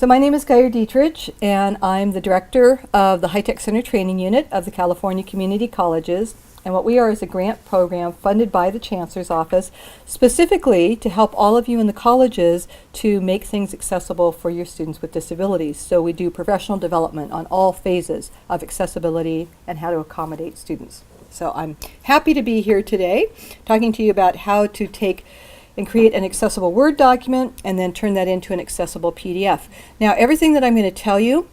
So my name is Geyer Dietrich, and I'm the director of the High Tech Center Training Unit of the California Community Colleges. And what we are is a grant program funded by the Chancellor's Office, specifically to help all of you in the colleges to make things accessible for your students with disabilities. So we do professional development on all phases of accessibility and how to accommodate students. So I'm happy to be here today talking to you about how to take and create an accessible Word document and then turn that into an accessible PDF. Now, everything that I'm going to tell you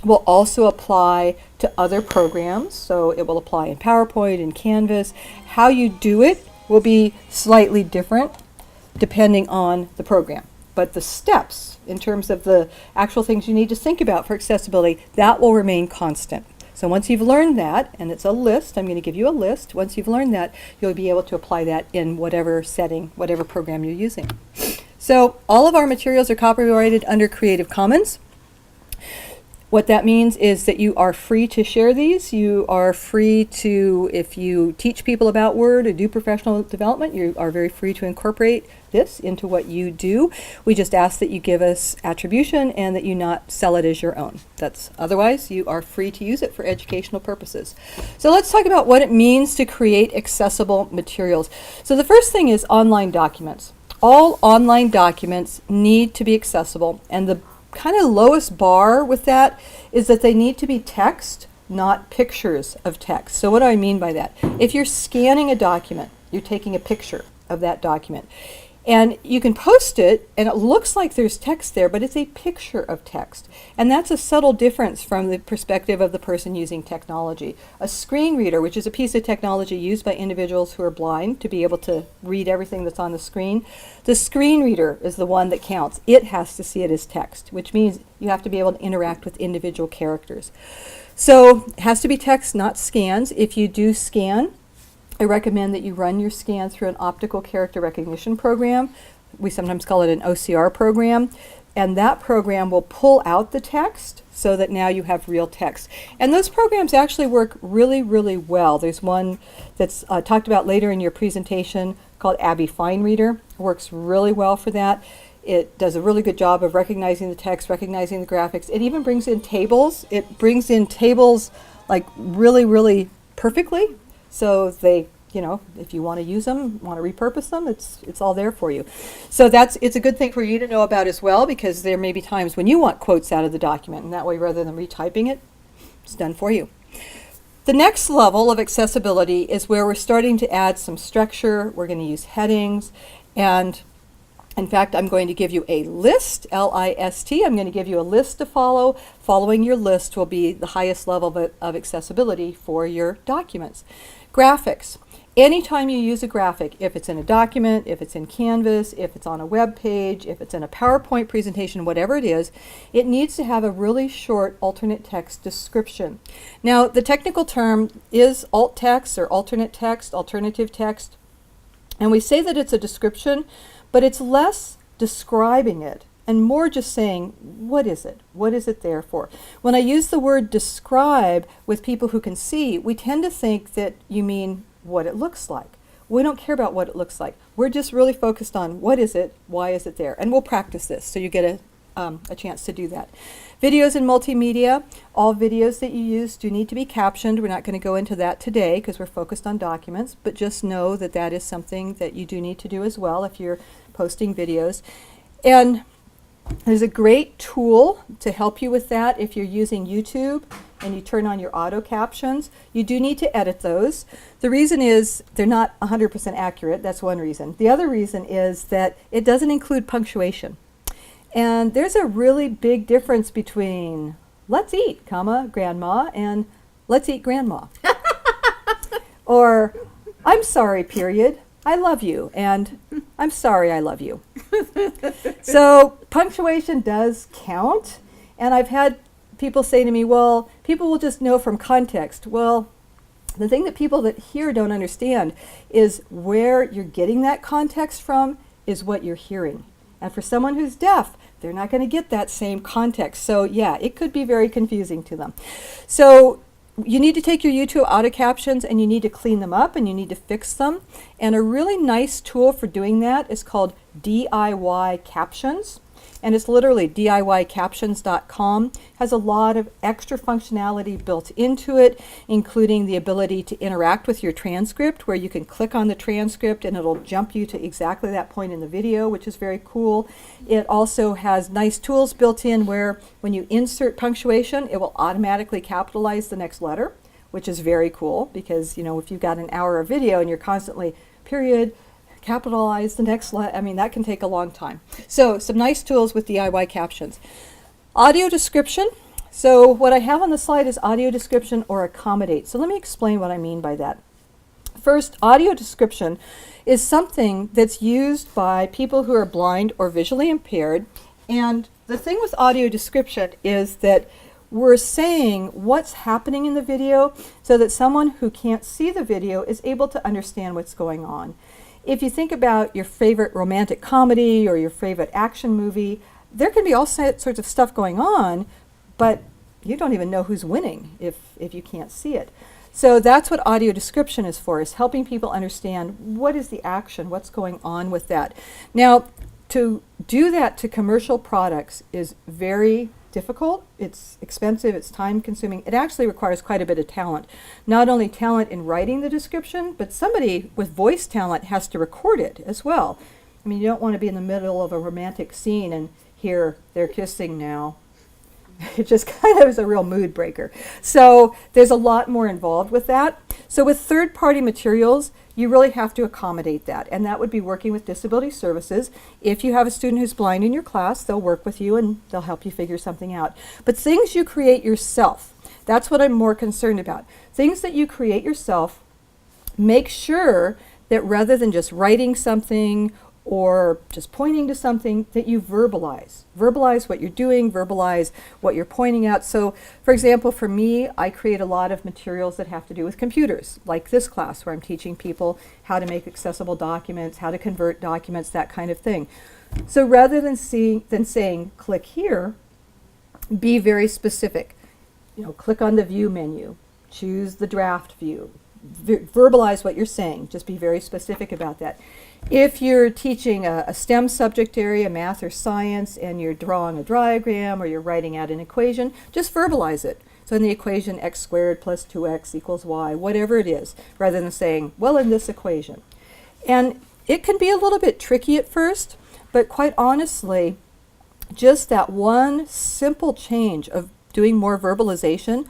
will also apply to other programs. So it will apply in PowerPoint and Canvas. How you do it will be slightly different depending on the program. But the steps in terms of the actual things you need to think about for accessibility, that will remain constant. So once you've learned that, and it's a list, I'm going to give you a list. Once you've learned that, you'll be able to apply that in whatever setting, whatever program you're using. So all of our materials are copyrighted under Creative Commons. What that means is that you are free to share these. You are free to, if you teach people about Word or do professional development, you are very free to incorporate this into what you do. We just ask that you give us attribution and that you not sell it as your own. Otherwise, you are free to use it for educational purposes. So let's talk about what it means to create accessible materials. So the first thing is online documents. All online documents need to be accessible, and the kind of lowest bar with that is that they need to be text, not pictures of text. So what do I mean by that? If you're scanning a document, you're taking a picture of that document. And you can post it, and it looks like there's text there, but it's a picture of text. And that's a subtle difference from the perspective of the person using technology. A screen reader, which is a piece of technology used by individuals who are blind to be able to read everything that's on the screen, the screen reader is the one that counts. It has to see it as text, which means you have to be able to interact with individual characters. So it has to be text, not scans. If you do scan, I recommend that you run your scan through an optical character recognition program. We sometimes call it an OCR program. And that program will pull out the text so that now you have real text. And those programs actually work really, really well. There's one that's talked about later in your presentation called Abby FineReader. It works really well for that. It does a really good job of recognizing the text, recognizing the graphics. It even brings in tables. It brings in tables like really, really perfectly. So they, if you want to use them, want to repurpose them, it's all there for you. So it's a good thing for you to know about as well, because there may be times when you want quotes out of the document, and that way, rather than retyping it, it's done for you. The next level of accessibility is where we're starting to add some structure. We're going to use headings, and in fact, I'm going to give you a list, L-I-S-T. I'm going to give you a list to follow. Following your list will be the highest level of accessibility for your documents. Graphics. Anytime you use a graphic, if it's in a document, if it's in Canvas, if it's on a web page, if it's in a PowerPoint presentation, whatever it needs to have a really short alternate text description. Now, the technical term is alt text or alternate text, alternative text. And we say that it's a description, but it's less describing it and more just saying, what is it? What is it there for? When I use the word describe with people who can see, we tend to think that you mean what it looks like. We don't care about what it looks like. We're just really focused on what is it, why is it there? And we'll practice this so you get a chance to do that. Videos and multimedia. All videos that you use do need to be captioned. We're not going to go into that today because we're focused on documents, but just know that that is something that you do need to do as well if you're posting videos. And there's a great tool to help you with that if you're using YouTube and you turn on your auto captions. You do need to edit those. The reason is they're not 100% accurate. That's one reason. The other reason is that it doesn't include punctuation. And there's a really big difference between let's eat, comma, grandma, and let's eat grandma. Or I'm sorry, period. I love you, and I'm sorry I love you. So punctuation does count, and I've had people say to me, well, people will just know from context. Well, the thing that people that hear don't understand is where you're getting that context from is what you're hearing. And for someone who's deaf, they're not going to get that same context. So yeah, it could be very confusing to them. So you need to take your YouTube auto captions and you need to clean them up and you need to fix them. And a really nice tool for doing that is called DIY Captions. and it's literally DIYcaptions.com. Has a lot of extra functionality built into it, including the ability to interact with your transcript, where you can click on the transcript and it'll jump you to exactly that point in the video, which is very cool. It also has nice tools built in where when you insert punctuation, it will automatically capitalize the next letter, which is very cool because, you know, if you've got an hour of video and you're constantly period, capitalize the next I mean, that can take a long time. So some nice tools with DIY captions. Audio description. So what I have on the slide is audio description or accommodate. So let me explain what I mean by that. First, audio description is something that's used by people who are blind or visually impaired. And the thing with audio description is that we're saying what's happening in the video so that someone who can't see the video is able to understand what's going on. If you think about your favorite romantic comedy or your favorite action movie, there can be all sorts of stuff going on, but you don't even know who's winning if you can't see it. So that's what audio description is for, is helping people understand what is the action, what's going on with that. Now, to do that to commercial products is very difficult. It's expensive, it's time consuming. It actually requires quite a bit of talent. Not only talent in writing the description, but somebody with voice talent has to record it as well. I mean, you don't want to be in the middle of a romantic scene and hear they're kissing now. It just kind of is a real mood breaker. So there's a lot more involved with that. So with third-party materials, you really have to accommodate that, and that would be working with disability services. If you have a student who's blind in your class, they'll work with you and they'll help you figure something out. But things you create yourself, that's what I'm more concerned about. Things that you create yourself, make sure that rather than just writing something or just pointing to something, that you verbalize. Verbalize what you're doing, verbalize what you're pointing at. So, for example, for me, I create a lot of materials that have to do with computers, like this class where I'm teaching people how to make accessible documents, how to convert documents, that kind of thing. So rather than saying, click here, be very specific. You know, click on the view menu, choose the draft view, verbalize what you're saying, just be very specific about that. If you're teaching a STEM subject area, math or science, and you're drawing a diagram or you're writing out an equation, just verbalize it. So in the equation, x squared plus 2x equals y, whatever it is, rather than saying, well, in this equation. And it can be a little bit tricky at first, but quite honestly, just that one simple change of doing more verbalization,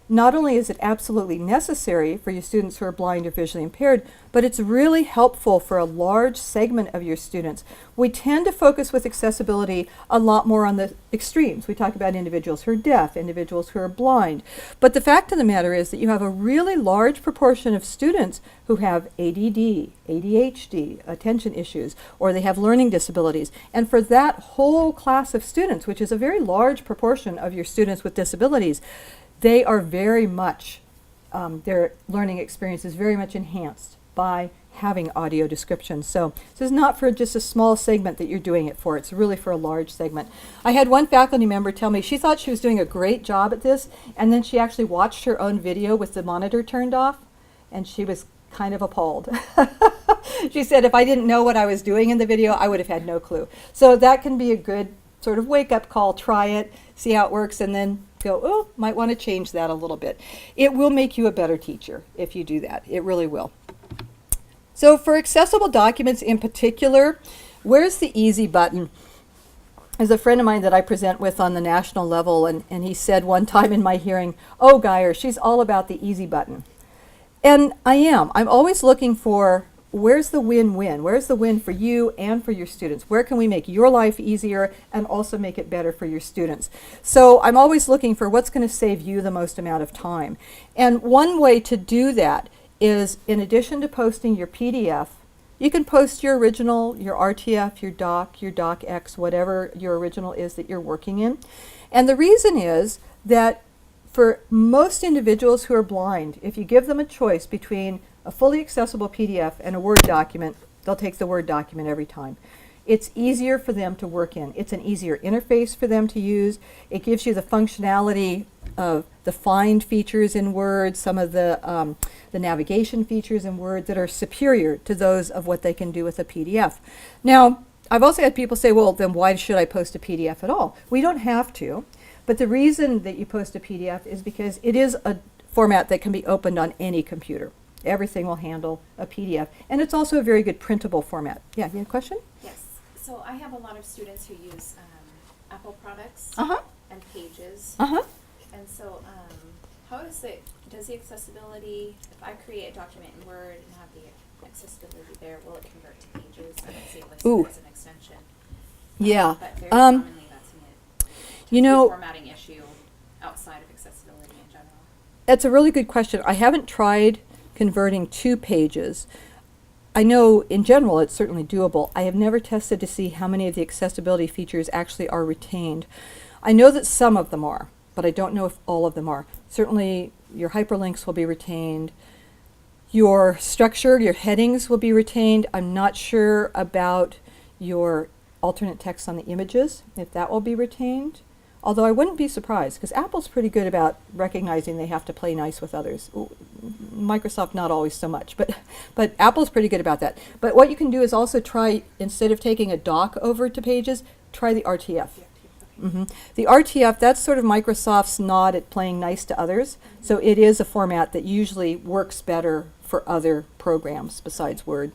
not only is it absolutely necessary for your students who are blind or visually impaired, but it's really helpful for a large segment of your students. We tend to focus with accessibility a lot more on the extremes. We talk about individuals who are deaf, individuals who are blind. But the fact of the matter is that you have a really large proportion of students who have ADD, ADHD, attention issues, or they have learning disabilities. And for that whole class of students, which is a very large proportion of your students with disabilities, they are very much, their learning experience is very much enhanced by having audio description. So this is not for just a small segment that you're doing it for. It's really for a large segment. I had one faculty member tell me she thought she was doing a great job at this, and then she actually watched her own video with the monitor turned off, and she was kind of appalled. She said, if I didn't know what I was doing in the video, I would have had no clue. So that can be a good sort of wake-up call. Try it, see how it works, and then go, oh, might want to change that a little bit. It will make you a better teacher if you do that. It really will. So for accessible documents in particular, where's the easy button? There's a friend of mine that I present with on the national level, and he said one time in my hearing, oh, Geyer, she's all about the easy button. And I am. I'm always looking for, where's the win-win? Where's the win for you and for your students? Where can we make your life easier and also make it better for your students? So I'm always looking for what's going to save you the most amount of time. And one way to do that is, in addition to posting your PDF, you can post your original, your RTF, your DocX, whatever your original is that you're working in. And the reason is that for most individuals who are blind, if you give them a choice between a fully accessible PDF and a Word document, they'll take the Word document every time. It's easier for them to work in. It's an easier interface for them to use. It gives you the functionality of the find features in Word, some of the navigation features in Word that are superior to those of what they can do with a PDF. Now, I've also had people say, well, then why should I post a PDF at all? We don't have to, but the reason that you post a PDF is because it is a format that can be opened on any computer. Everything will handle a PDF, and it's also a very good printable format. Yeah, you had a question? Yes. So I have a lot of students who use Apple products Uh-huh. and Pages. Uh-huh. And so how does the accessibility, if I create a document in Word and have the accessibility there, will it convert to Pages? I don't see it listed Ooh. as an extension. Yeah. But very commonly that's it. You know, Formatting issue outside of accessibility in general. that's a really good question. I haven't tried converting to Pages. I know in general it's certainly doable. I have never tested to see how many of the accessibility features actually are retained. I know that some of them are, but I don't know if all of them are. Certainly your hyperlinks will be retained. Your structure, your headings will be retained. I'm not sure about your alternate text on the images, if that will be retained. Although I wouldn't be surprised, because Apple's pretty good about recognizing they have to play nice with others. Microsoft not always so much, but Apple's pretty good about that. But what you can do is also try, instead of taking a doc over to Pages, try the RTF. The RTF, that's sort of Microsoft's nod at playing nice to others. So it is a format that usually works better for other programs besides Word.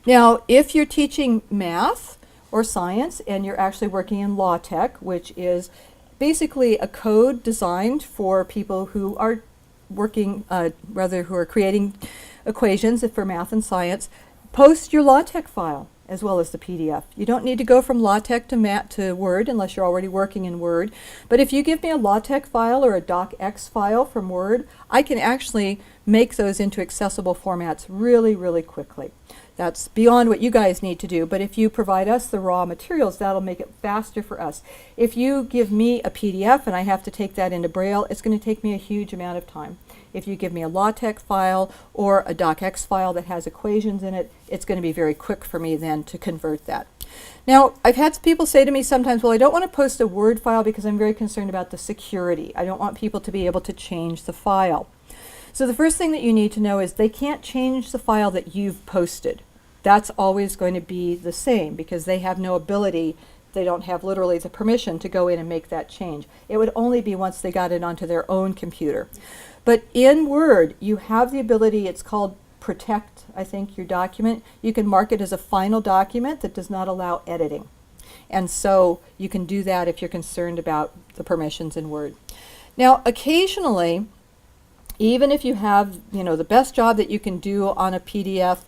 Now, if you're teaching math or science and you're actually working in LaTeX, which is basically a code designed for people who are working, who are creating equations for math and science, post your LaTeX file as well as the PDF. You don't need to go from LaTeX to Word unless you're already working in Word. But if you give me a LaTeX file or a docx file from Word, I can actually make those into accessible formats really, really quickly. That's beyond what you guys need to do, but if you provide us the raw materials, that'll make it faster for us. If you give me a PDF and I have to take that into Braille, it's going to take me a huge amount of time. If you give me a LaTeX file or a docx file that has equations in it, it's going to be very quick for me then to convert that. Now, I've had people say to me sometimes, well, I don't want to post a Word file because I'm very concerned about the security. I don't want people to be able to change the file. So the first thing that you need to know is they can't change the file that you've posted. That's always going to be the same because they have no ability, they don't have literally the permission to go in and make that change. It would only be once they got it onto their own computer. But in Word, you have the ability, it's called protect, I think, your document. You can mark it as a final document that does not allow editing. And so you can do that if you're concerned about the permissions in Word. Now, occasionally, even if you have, the best job that you can do on a PDF,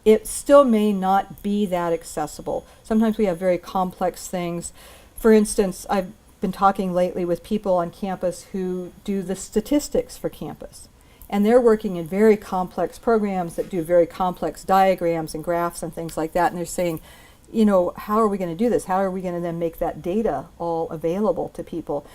it still may not be that accessible. Sometimes we have very complex things. For instance, I've been talking lately with people on campus who do the statistics for campus. And they're working in very complex programs that do very complex diagrams and graphs and things like that. And they're saying, how are we going to do this? How are we going to then make that data all available to people?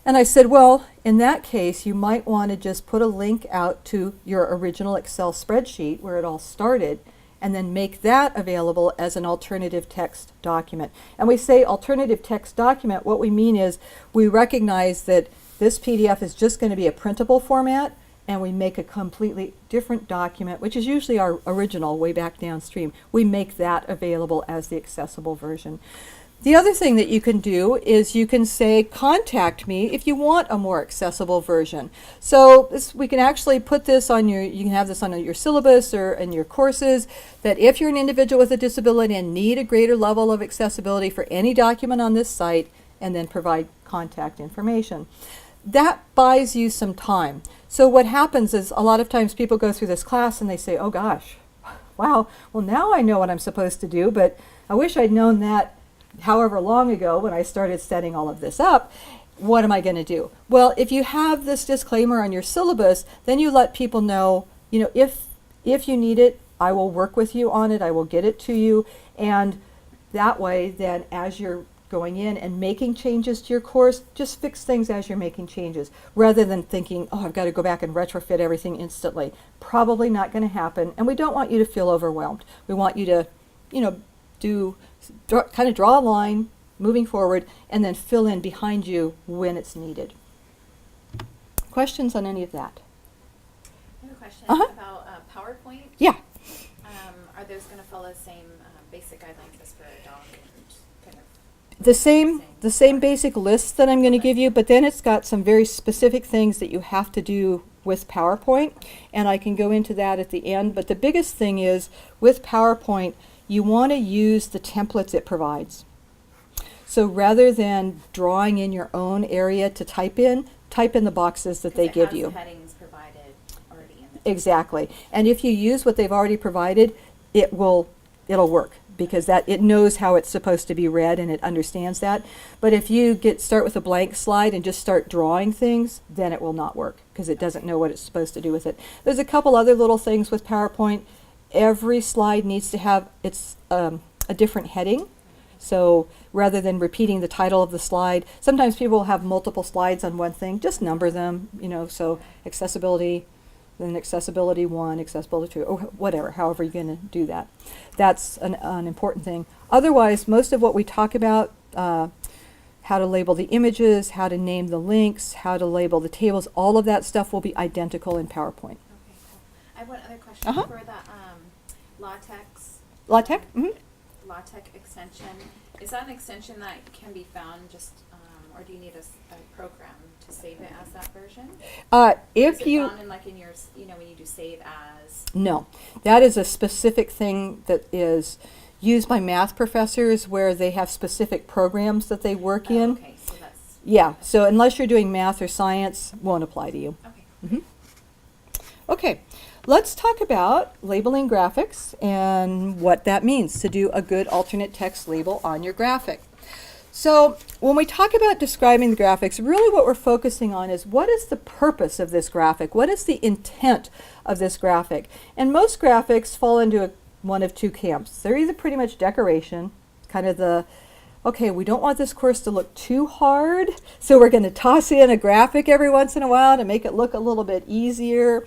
And I said, well, in that case, you might want to just put a link out to your original Excel spreadsheet where it all started, and then make that available as an alternative text document. And we say alternative text document, what we mean is we recognize that this PDF is just going to be a printable format, and we make a completely different document, which is usually our original way back downstream. We make that available as the accessible version. The other thing that you can do is you can say, contact me if you want a more accessible version. So we can actually put this on you can have this on your syllabus or in your courses, that if you're an individual with a disability and need a greater level of accessibility for any document on this site, and then provide contact information. That buys you some time. So what happens is a lot of times people go through this class and they say, oh gosh, wow, well now I know what I'm supposed to do, but I wish I'd known that however long ago when I started setting all of this up. What am I going to do? Well, if you have this disclaimer on your syllabus, then you let people know, if you need it, I will work with you on it, I will get it to you, and that way then as you're going in and making changes to your course, just fix things as you're making changes, rather than thinking, oh, I've got to go back and retrofit everything instantly. Probably not going to happen, and we don't want you to feel overwhelmed. We want you to, kind of draw a line moving forward and then fill in behind you when it's needed. Questions on any of that? I have a question Uh-huh. about PowerPoint. Yeah. Are those going to follow the same basic guidelines as for a dog and kind of The same basic list that I'm going to give you, but then it's got some very specific things that you have to do with PowerPoint, and I can go into that at the end. But the biggest thing is, with PowerPoint, you want to use the templates it provides. So rather than drawing in your own area to type in the boxes that they give you. The headings provided already in the Exactly. And if you use what they've already provided, it'll work, because it knows how it's supposed to be read and it understands that. But if you start with a blank slide and just start drawing things, then it will not work, because it doesn't know what it's supposed to do with it. There's a couple other little things with PowerPoint. Every slide needs to have a different heading. So rather than repeating the title of the slide, sometimes people will have multiple slides on one thing. Just number them, so accessibility, then accessibility 1, accessibility 2, or whatever, however you're going to do that. That's an important thing. Otherwise, most of what we talk about, how to label the images, how to name the links, how to label the tables, all of that stuff will be identical in PowerPoint. Okay, cool. I have one other question Uh-huh. for the LaTeX. LaTeX? Mm-hmm. LaTeX extension. Is that an extension that can be found just, or do you need a program to save it as that version? If Is it you found in like in your, when you do save as? No, that is a specific thing that is used by math professors where they have specific programs that they work in. Okay, so that's. Yeah, so unless you're doing math or science, won't apply to you. Okay. Mhm. Okay, let's talk about labeling graphics and what that means to do a good alternate text label on your graphic. So when we talk about describing the graphics, really what we're focusing on is, what is the purpose of this graphic? What is the intent of this graphic? And most graphics fall into one of two camps. They're either pretty much decoration, kind of okay, we don't want this course to look too hard, so we're going to toss in a graphic every once in a while to make it look a little bit easier.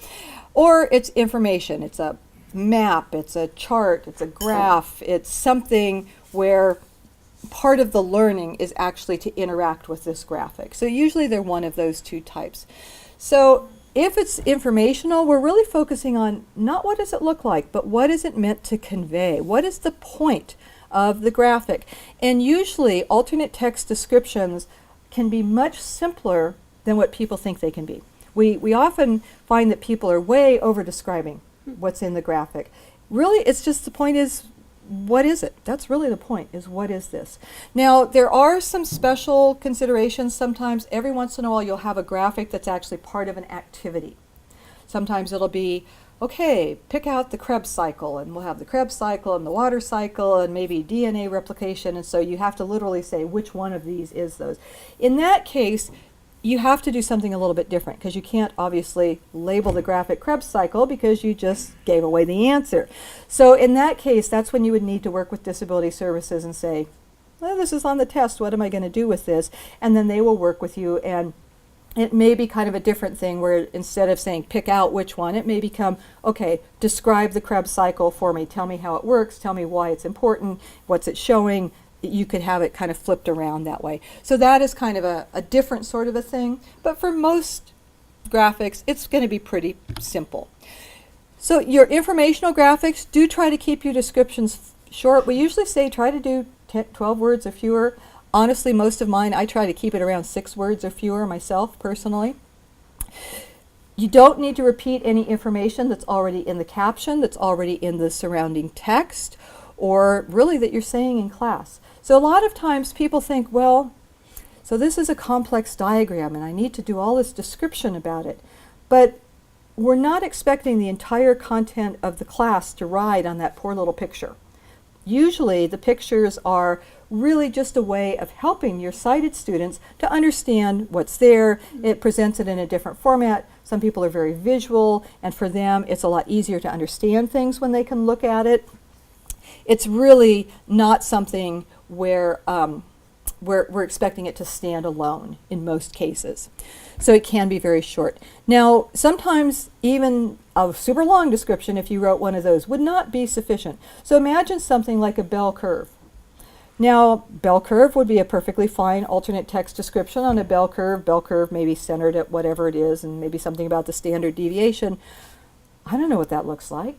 Or it's information. It's a map, it's a chart, it's a graph, it's something where part of the learning is actually to interact with this graphic. So usually they're one of those two types. So if it's informational, we're really focusing on not what does it look like, but what is it meant to convey? What is the point of the graphic? And usually alternate text descriptions can be much simpler than what people think they can be. We often find that people are way over describing what's in the graphic. Really, it's just the point is, what is it? That's really the point, is what is this? Now, there are some special considerations. Sometimes, every once in a while, you'll have a graphic that's actually part of an activity. Sometimes it'll be, okay, pick out the Krebs cycle, and we'll have the Krebs cycle and the water cycle and maybe DNA replication, and so you have to literally say which one of these is those. In that case, you have to do something a little bit different, because you can't obviously label the graphic Krebs cycle because you just gave away the answer. So in that case, that's when you would need to work with disability services and say, well, this is on the test, what am I going to do with this? And then they will work with you, and it may be kind of a different thing where instead of saying pick out which one, it may become, okay, describe the Krebs cycle for me, tell me how it works, tell me why it's important, what's it showing. You could have it kind of flipped around that way. So that is kind of a different sort of a thing. But for most graphics, it's going to be pretty simple. So your informational graphics, do try to keep your descriptions short. We usually say try to do 12 words or fewer. Honestly, most of mine, I try to keep it around 6 words or fewer myself, personally. You don't need to repeat any information that's already in the caption, that's already in the surrounding text, or really that you're saying in class. So a lot of times people think, well, so this is a complex diagram and I need to do all this description about it. But we're not expecting the entire content of the class to ride on that poor little picture. Usually the pictures are really just a way of helping your sighted students to understand what's there. It presents it in a different format. Some people are very visual, and for them it's a lot easier to understand things when they can look at it. It's really not something where we're expecting it to stand alone in most cases. So it can be very short. Now, sometimes even a super long description, if you wrote one of those, would not be sufficient. So imagine something like a bell curve. Now, bell curve would be a perfectly fine alternate text description on a bell curve. Bell curve may be centered at whatever it is, and maybe something about the standard deviation. I don't know what that looks like.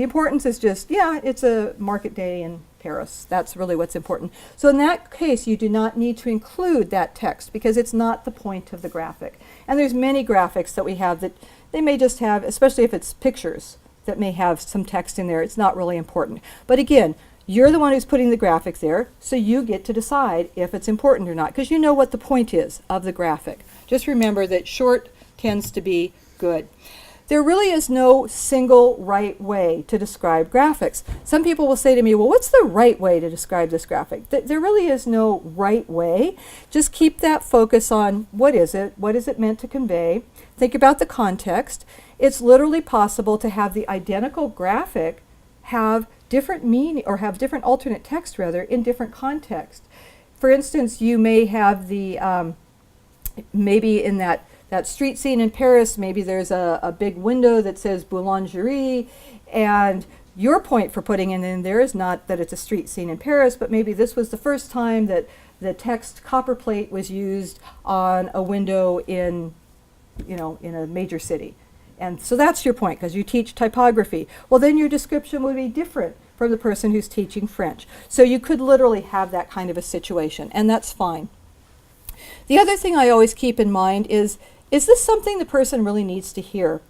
The importance is just, yeah, it's a market day in Paris. That's really what's important. So in that case, you do not need to include that text because it's not the point of the graphic. And there's many graphics that we have that they may just have, especially if it's pictures, that may have some text in there. It's not really important. But again, you're the one who's putting the graphic there, so you get to decide if it's important or not, because you know what the point is of the graphic. Just remember that short tends to be good. There really is no single right way to describe graphics. Some people will say to me, well, what's the right way to describe this graphic? There really is no right way. Just keep that focus on what is it meant to convey. Think about the context. It's literally possible to have the identical graphic have different meaning, or have different alternate text rather, in different contexts. For instance, you may have the, maybe in that street scene in Paris, maybe there's a big window that says boulangerie, and your point for putting it in there is not that it's a street scene in Paris, but maybe this was the first time that the text copperplate was used on a window in, in a major city. And so that's your point, because you teach typography. Well, then your description would be different from the person who's teaching French. So you could literally have that kind of a situation, and that's fine. The other thing I always keep in mind is this something the person really needs to hear?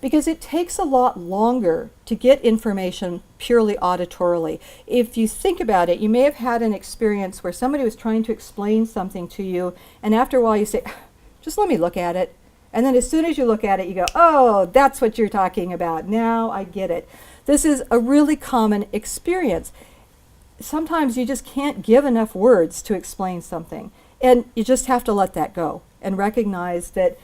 Because it takes a lot longer to get information purely auditorily. If you think about it, you may have had an experience where somebody was trying to explain something to you, and after a while you say, just let me look at it. And then as soon as you look at it, you go, oh, that's what you're talking about. Now I get it. This is a really common experience. Sometimes you just can't give enough words to explain something. And you just have to let that go and recognize that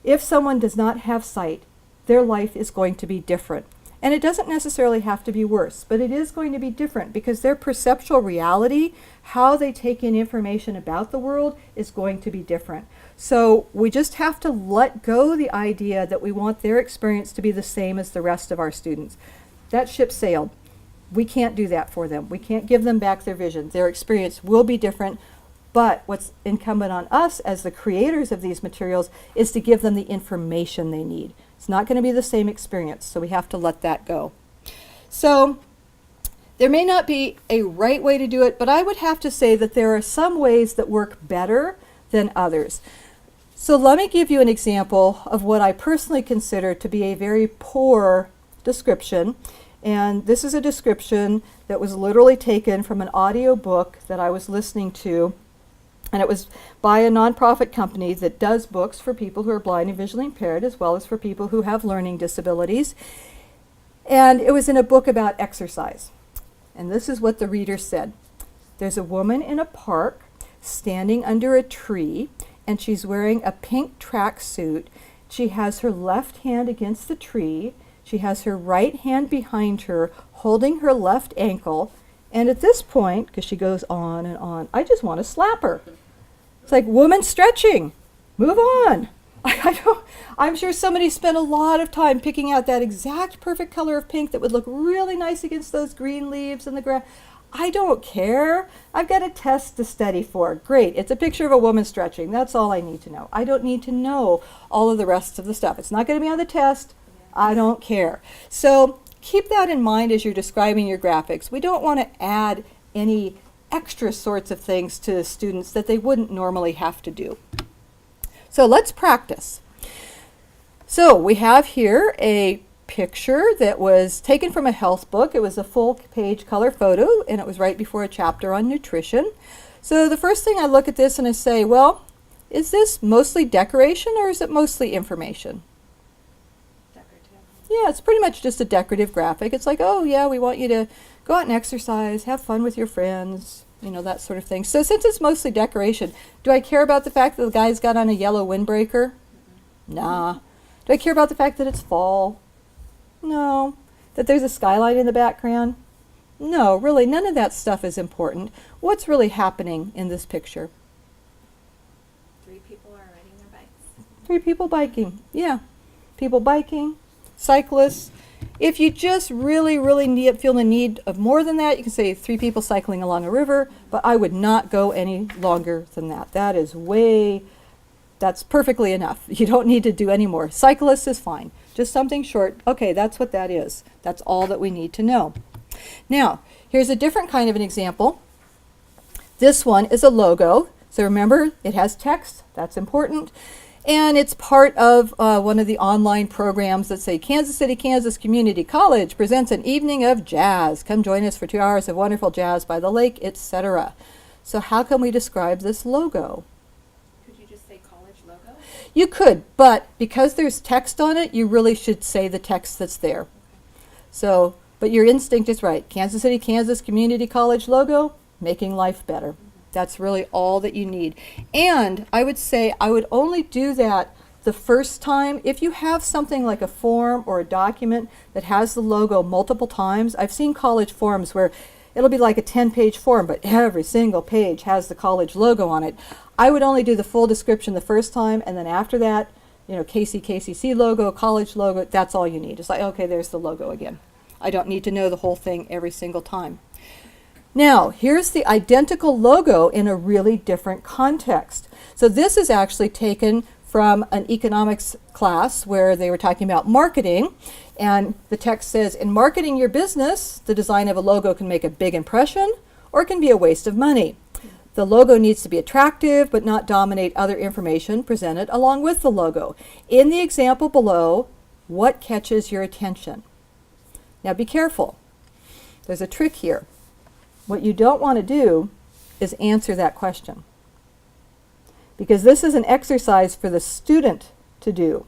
if someone does not have sight, their life is going to be different. And it doesn't necessarily have to be worse, but it is going to be different because their perceptual reality, how they take in information about the world, is going to be different. So we just have to let go the idea that we want their experience to be the same as the rest of our students. That ship sailed. We can't do that for them. We can't give them back their vision. Their experience will be different, but what's incumbent on us as the creators of these materials is to give them the information they need. It's not going to be the same experience, so we have to let that go. So there may not be a right way to do it, but I would have to say that there are some ways that work better than others. So let me give you an example of what I personally consider to be a very poor description. And this is a description that was literally taken from an audio book that I was listening to. And it was by a nonprofit company that does books for people who are blind and visually impaired, as well as for people who have learning disabilities. And it was in a book about exercise. And this is what the reader said. There's a woman in a park standing under a tree, and she's wearing a pink tracksuit. She has her left hand against the tree. She has her right hand behind her, holding her left ankle. And at this point, because she goes on and on, I just want to slap her. It's like, woman stretching, move on. I'm sure somebody spent a lot of time picking out that exact perfect color of pink that would look really nice against those green leaves and the grass. I don't care. I've got a test to study for. Great, it's a picture of a woman stretching. That's all I need to know. I don't need to know all of the rest of the stuff. It's not going to be on the test. I don't care. So keep that in mind as you're describing your graphics. We don't want to add any extra sorts of things to students that they wouldn't normally have to do. So let's practice. So we have here a picture that was taken from a health book. It was a full page color photo, and it was right before a chapter on nutrition. So the first thing I look at this and I say, well, is this mostly decoration or is it mostly information? Yeah, it's pretty much just a decorative graphic. It's like, oh yeah, we want you to go out and exercise, have fun with your friends, that sort of thing. So since it's mostly decoration, do I care about the fact that the guy's got on a yellow windbreaker? Nah. Do I care about the fact that it's fall? No. That there's a skyline in the background? No, really, none of that stuff is important. What's really happening in this picture? 3 people are riding their bikes. 3 people biking, yeah. People biking. Cyclists. If you just really feel the need of more than that, you can say 3 people cycling along a river, but I would not go any longer than that. That's perfectly enough. You don't need to do any more. Cyclists is fine. Just something short. Okay, that's what that is. That's all that we need to know. Now, here's a different kind of an example. This one is a logo. So remember, it has text. That's important. And it's part of one of the online programs that say Kansas City, Kansas Community College presents an evening of jazz. Come join us for 2 hours of wonderful jazz by the lake, etc. So how can we describe this logo? Could you just say college logo? You could, but because there's text on it, you really should say the text that's there. So, but your instinct is right. Kansas City, Kansas Community College logo, making life better. That's really all that you need. And I would say I would only do that the first time. If you have something like a form or a document that has the logo multiple times, I've seen college forms where it'll be like a 10-page form, but every single page has the college logo on it. I would only do the full description the first time, and then after that, you know, KCC logo, college logo, that's all you need. It's like, okay, there's the logo again. I don't need to know the whole thing every single time. Now, here's the identical logo in a really different context. So this is actually taken from an economics class where they were talking about marketing. And the text says, in marketing your business, the design of a logo can make a big impression or it can be a waste of money. The logo needs to be attractive but not dominate other information presented along with the logo. In the example below, what catches your attention? Now be careful. There's a trick here. What you don't want to do is answer that question, because this is an exercise for the student to do.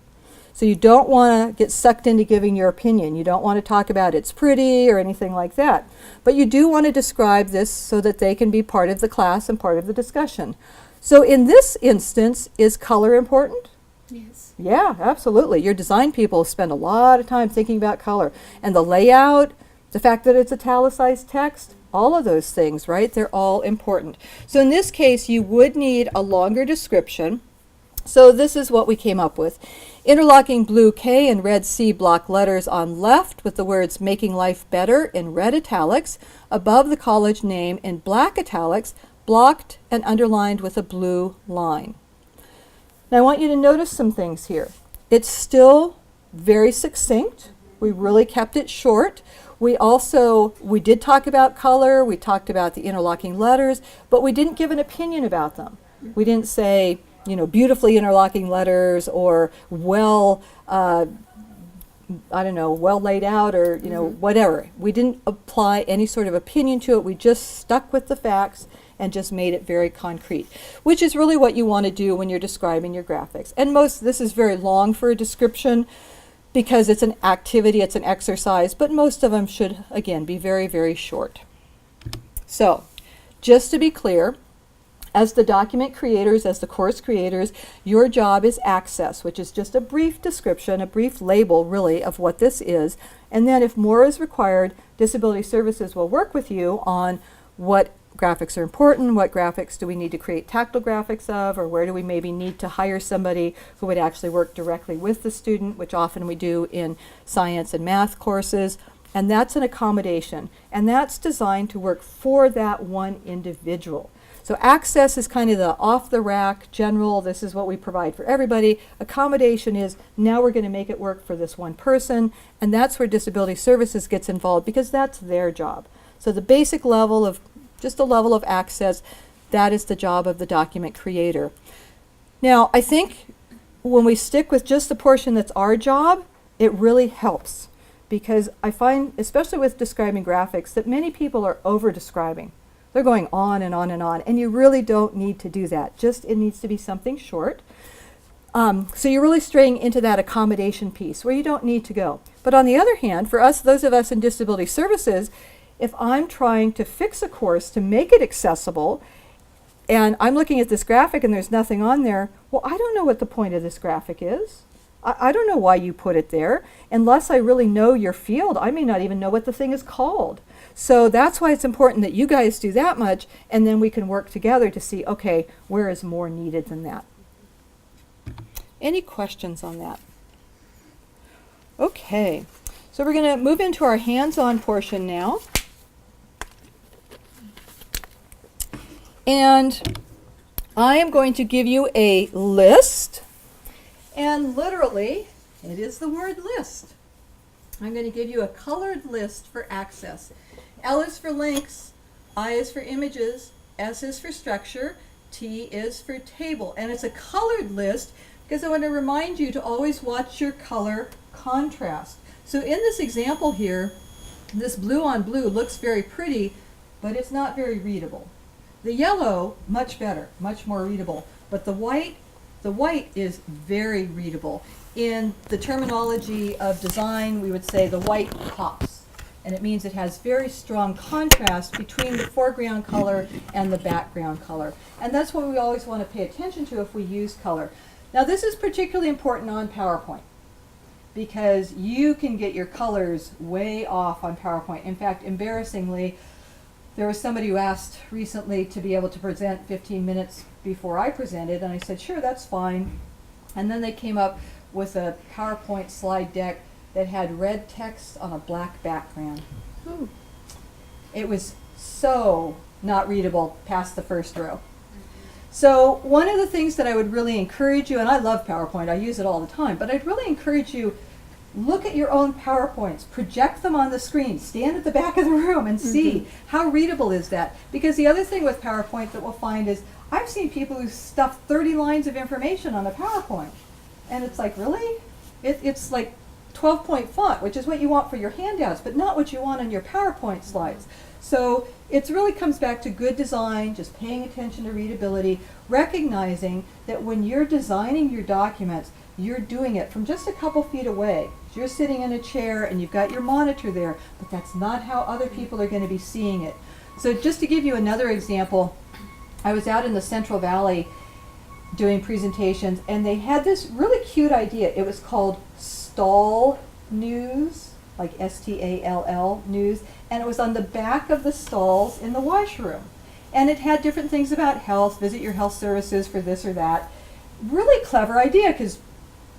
So you don't want to get sucked into giving your opinion. You don't want to talk about it's pretty or anything like that. But you do want to describe this so that they can be part of the class and part of the discussion. So in this instance, is color important? Yes. Yeah, absolutely. Your design people spend a lot of time thinking about color. And the layout, the fact that it's italicized text, all of those things, right? They're all important. So in this case, you would need a longer description. So this is what we came up with. Interlocking blue K and red C block letters on left with the words making life better in red italics, above the college name in black italics, blocked and underlined with a blue line. Now I want you to notice some things here. It's still very succinct. We really kept it short. We did talk about color, we talked about the interlocking letters, but we didn't give an opinion about them. We didn't say, you know, beautifully interlocking letters or well laid out or, you know, whatever. We didn't apply any sort of opinion to it. We just stuck with the facts and just made it very concrete, which is really what you want to do when you're describing your graphics. And this is very long for a description, because it's an activity, it's an exercise, but most of them should, again, be very, very short. So, just to be clear, as the document creators, as the course creators, your job is access, which is just a brief description, a brief label, really, of what this is. And then if more is required, Disability Services will work with you on what graphics are important, what graphics do we need to create tactile graphics of, or where do we maybe need to hire somebody who would actually work directly with the student, which often we do in science and math courses. And that's an accommodation, and that's designed to work for that one individual. So access is kind of the off-the-rack general, this is what we provide for everybody. Accommodation is, now we're going to make it work for this one person, and that's where Disability Services gets involved, because that's their job. So the basic level of just a level of access, that is the job of the document creator. Now, I think when we stick with just the portion that's our job, it really helps, because I find, especially with describing graphics, that many people are over-describing. They're going on and on and on, and you really don't need to do that. Just, it needs to be something short. So you're really straying into that accommodation piece where you don't need to go. But on the other hand, for us, those of us in Disability Services, if I'm trying to fix a course to make it accessible, and I'm looking at this graphic and there's nothing on there, well, I don't know what the point of this graphic is. I don't know why you put it there. Unless I really know your field, I may not even know what the thing is called. So that's why it's important that you guys do that much, and then we can work together to see, okay, where is more needed than that. Any questions on that? Okay, so we're going to move into our hands-on portion now. And I am going to give you a list, and literally It is the word list. I'm going to give you a colored list for access. L is for links, I is for images, S is for structure, T is for table. And it's a colored list because I want to remind you to always watch your color contrast. So in this example here, this blue on blue looks very pretty, but it's not very readable. The yellow, much better, much more readable. But the white is very readable. In the terminology of design, we would say the white pops. And it means it has very strong contrast between the foreground color and the background color. And that's what we always want to pay attention to if we use color. Now this is particularly important on PowerPoint because you can get your colors way off on PowerPoint. In fact, embarrassingly, there was somebody who asked recently to be able to present 15 minutes before I presented, and I said, sure, that's fine. And then they came up with a PowerPoint slide deck that had red text on a black background. Ooh. It was so not readable past the first row. So one of the things that I would really encourage you, and I love PowerPoint, I use it all the time, but I'd really encourage you, look at your own PowerPoints, project them on the screen, stand at the back of the room and see how readable is that. Because the other thing with PowerPoint that we'll find is, I've seen people who stuff 30 lines of information on a PowerPoint. And it's like, really? It's like 12-point font, which is what you want for your handouts, but not what you want on your PowerPoint slides. So it really comes back to good design, just paying attention to readability, recognizing that when you're designing your documents, you're doing it from just a couple feet away. You're sitting in a chair and you've got your monitor there, but that's not how other people are going to be seeing it. So just to give you another example, I was out in the Central Valley doing presentations, and they had this really cute idea. It was called Stall News, like S-T-A-L-L News, and it was on the back of the stalls in the washroom. And it had different things about health, visit your health services for this or that. Really clever idea, because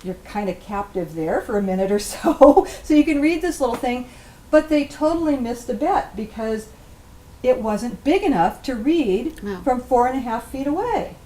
you're kind of captive there for a minute or so, so you can read this little thing, but they totally missed a bet because it wasn't big enough to read No. from 4.5 feet away.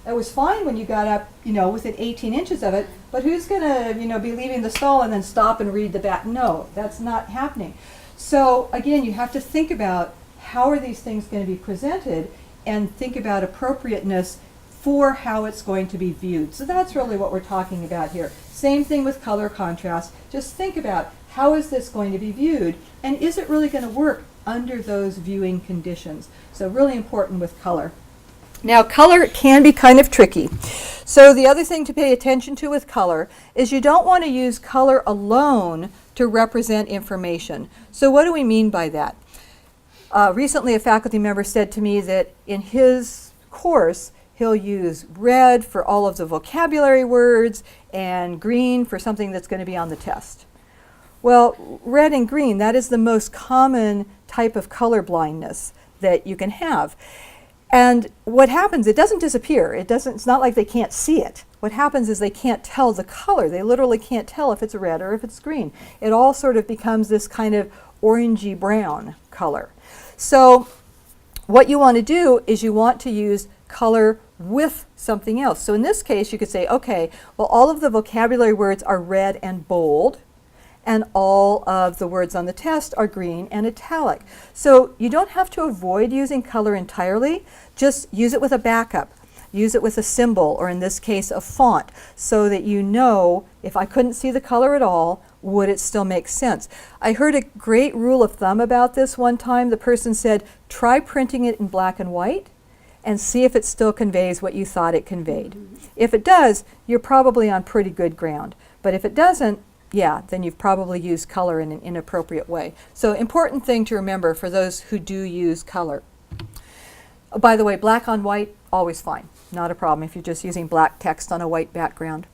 It was fine when you got up, within 18 inches of it, but who's going to, be leaving the stall and then stop and read the back? No, that's not happening. So again, you have to think about how are these things going to be presented and think about appropriateness for how it's going to be viewed. So that's really what we're talking about here. Same thing with color contrast. Just think about how is this going to be viewed, and is it really going to work under those viewing conditions? So really important with color. Now, color can be kind of tricky. So the other thing to pay attention to with color is you don't want to use color alone to represent information. So what do we mean by that? Recently, a faculty member said to me that in his course, he'll use red for all of the vocabulary words and green for something that's going to be on the test. Well, red and green, that is the most common type of color blindness that you can have. And what happens, it doesn't disappear. It's not like they can't see it. What happens is they can't tell the color. They literally can't tell if it's red or if it's green. It all sort of becomes this kind of orangey brown color. So what you want to do is you want to use color with something else. So in this case, you could say, okay, well, all of the vocabulary words are red and bold, and all of the words on the test are green and italic. So you don't have to avoid using color entirely, just use it with a backup. Use it with a symbol, or in this case, a font, so that you know if I couldn't see the color at all, would it still make sense? I heard a great rule of thumb about this one time. The person said, try printing it in black and white and see if it still conveys what you thought it conveyed. If it does, you're probably on pretty good ground. But if it doesn't, yeah, then you've probably used color in an inappropriate way. So important thing to remember for those who do use color. Oh, by the way, black on white, always fine. Not a problem if you're just using black text on a white background.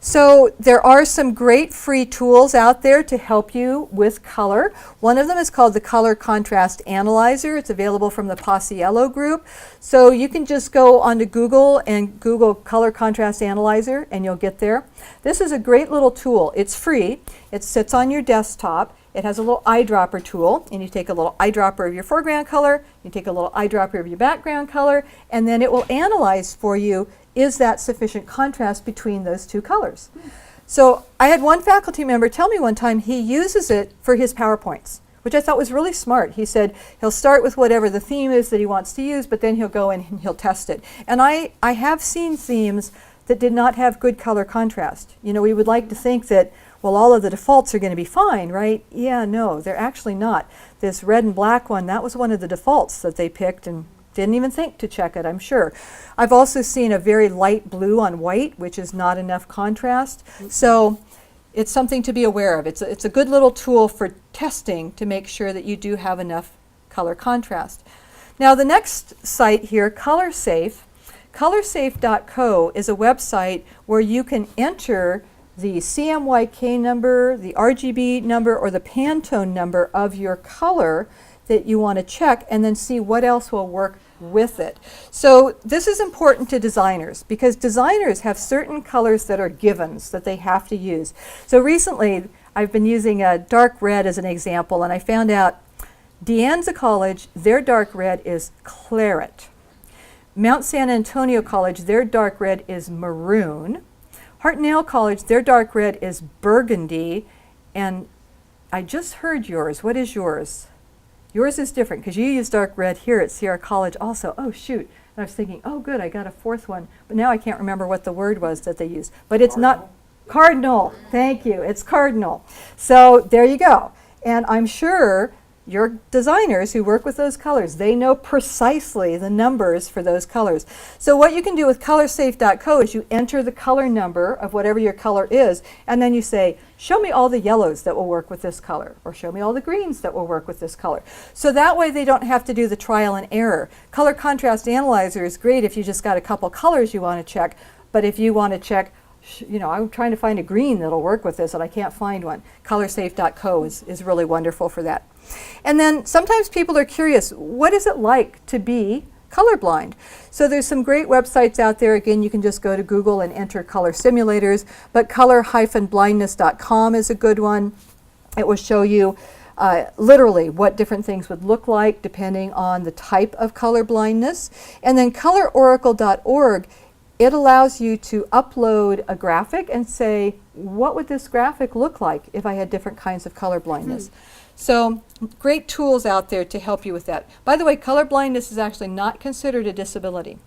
So there are some great free tools out there to help you with color. One of them is called the Color Contrast Analyzer. It's available from the Paciello group. So you can just go onto Google and Google Color Contrast Analyzer and you'll get there. This is a great little tool. It's free. It sits on your desktop. It has a little eyedropper tool, and you take a little eyedropper of your foreground color, you take a little eyedropper of your background color, and then it will analyze for you, is that sufficient contrast between those two colors? So I had one faculty member tell me one time he uses it for his PowerPoints, which I thought was really smart. He said he'll start with whatever the theme is that he wants to use, but then he'll go in and he'll test it. And I have seen themes that did not have good color contrast. You know, we would like to think that, well, all of the defaults are going to be fine, right? Yeah, no, they're actually not. This red and black one, that was one of the defaults that they picked and didn't even think to check it, I'm sure. I've also seen a very light blue on white, which is not enough contrast. So it's something to be aware of. It's a good little tool for testing to make sure that you do have enough color contrast. Now the next site here, ColorSafe. ColorSafe.co is a website where you can enter the CMYK number, the RGB number, or the Pantone number of your color that you want to check, and then see what else will work with it. So this is important to designers because designers have certain colors that are givens that they have to use. So recently I've been using a dark red as an example, and I found out De Anza College, their dark red is claret. Mount San Antonio College, their dark red is maroon. Hartnell College, their dark red is burgundy. And I just heard yours. What is yours? Yours is different because you use dark red here at Sierra College also. Oh, shoot. And I was thinking, oh, good, I got a fourth one. But now I can't remember what the word was that they used. But it's not cardinal. Thank you. It's cardinal. So there you go. And I'm sure your designers who work with those colors, they know precisely the numbers for those colors. So what you can do with colorsafe.co is you enter the color number of whatever your color is, and then you say, show me all the yellows that will work with this color, or show me all the greens that will work with this color. So that way they don't have to do the trial and error. Color Contrast Analyzer is great if you just got a couple colors you want to check, but if you want to check, you know, I'm trying to find a green that'll work with this and I can't find one. Colorsafe.co is really wonderful for that. And then sometimes people are curious, what is it like to be colorblind? So there's some great websites out there. Again, you can just go to Google and enter color simulators, but color-blindness.com is a good one. It will show you literally what different things would look like depending on the type of color blindness. And then colororacle.org, it allows you to upload a graphic and say, what would this graphic look like if I had different kinds of color blindness? So great tools out there to help you with that. By the way, color blindness is actually not considered a disability,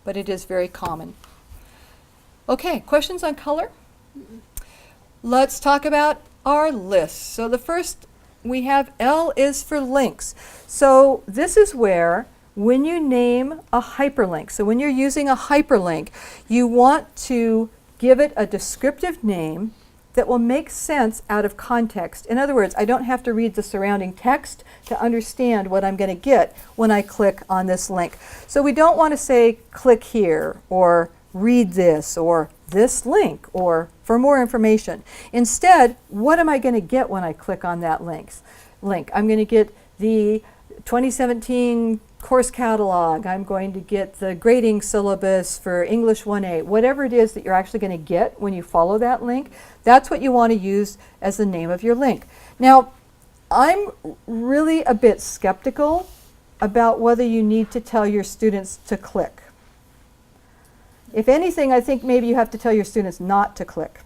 but it is very common. Okay, questions on color? Let's talk about our lists. So the first we have L is for links. So this is where when you name a hyperlink, so when you're using a hyperlink, you want to give it a descriptive name that will make sense out of context. In other words, I don't have to read the surrounding text to understand what I'm going to get when I click on this link. So we don't want to say click here or read this or this link or for more information. Instead, what am I going to get when I click on that link? I'm going to get the 2017 course catalog. I'm going to get the grading syllabus for English 1A. Whatever it is that you're actually going to get when you follow that link, that's what you want to use as the name of your link. Now, I'm really a bit skeptical about whether you need to tell your students to click. If anything, I think maybe you have to tell your students not to click.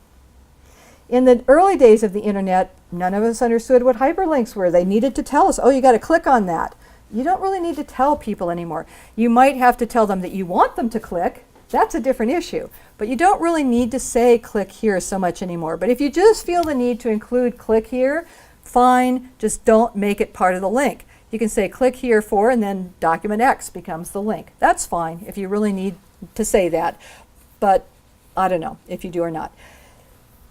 In the early days of the internet, none of us understood what hyperlinks were. They needed to tell us, oh, you got to click on that. You don't really need to tell people anymore. You might have to tell them that you want them to click. That's a different issue. But you don't really need to say click here so much anymore. But if you just feel the need to include click here, fine, just don't make it part of the link. You can say click here for, and then document X becomes the link. That's fine if you really need to say that. But I don't know if you do or not.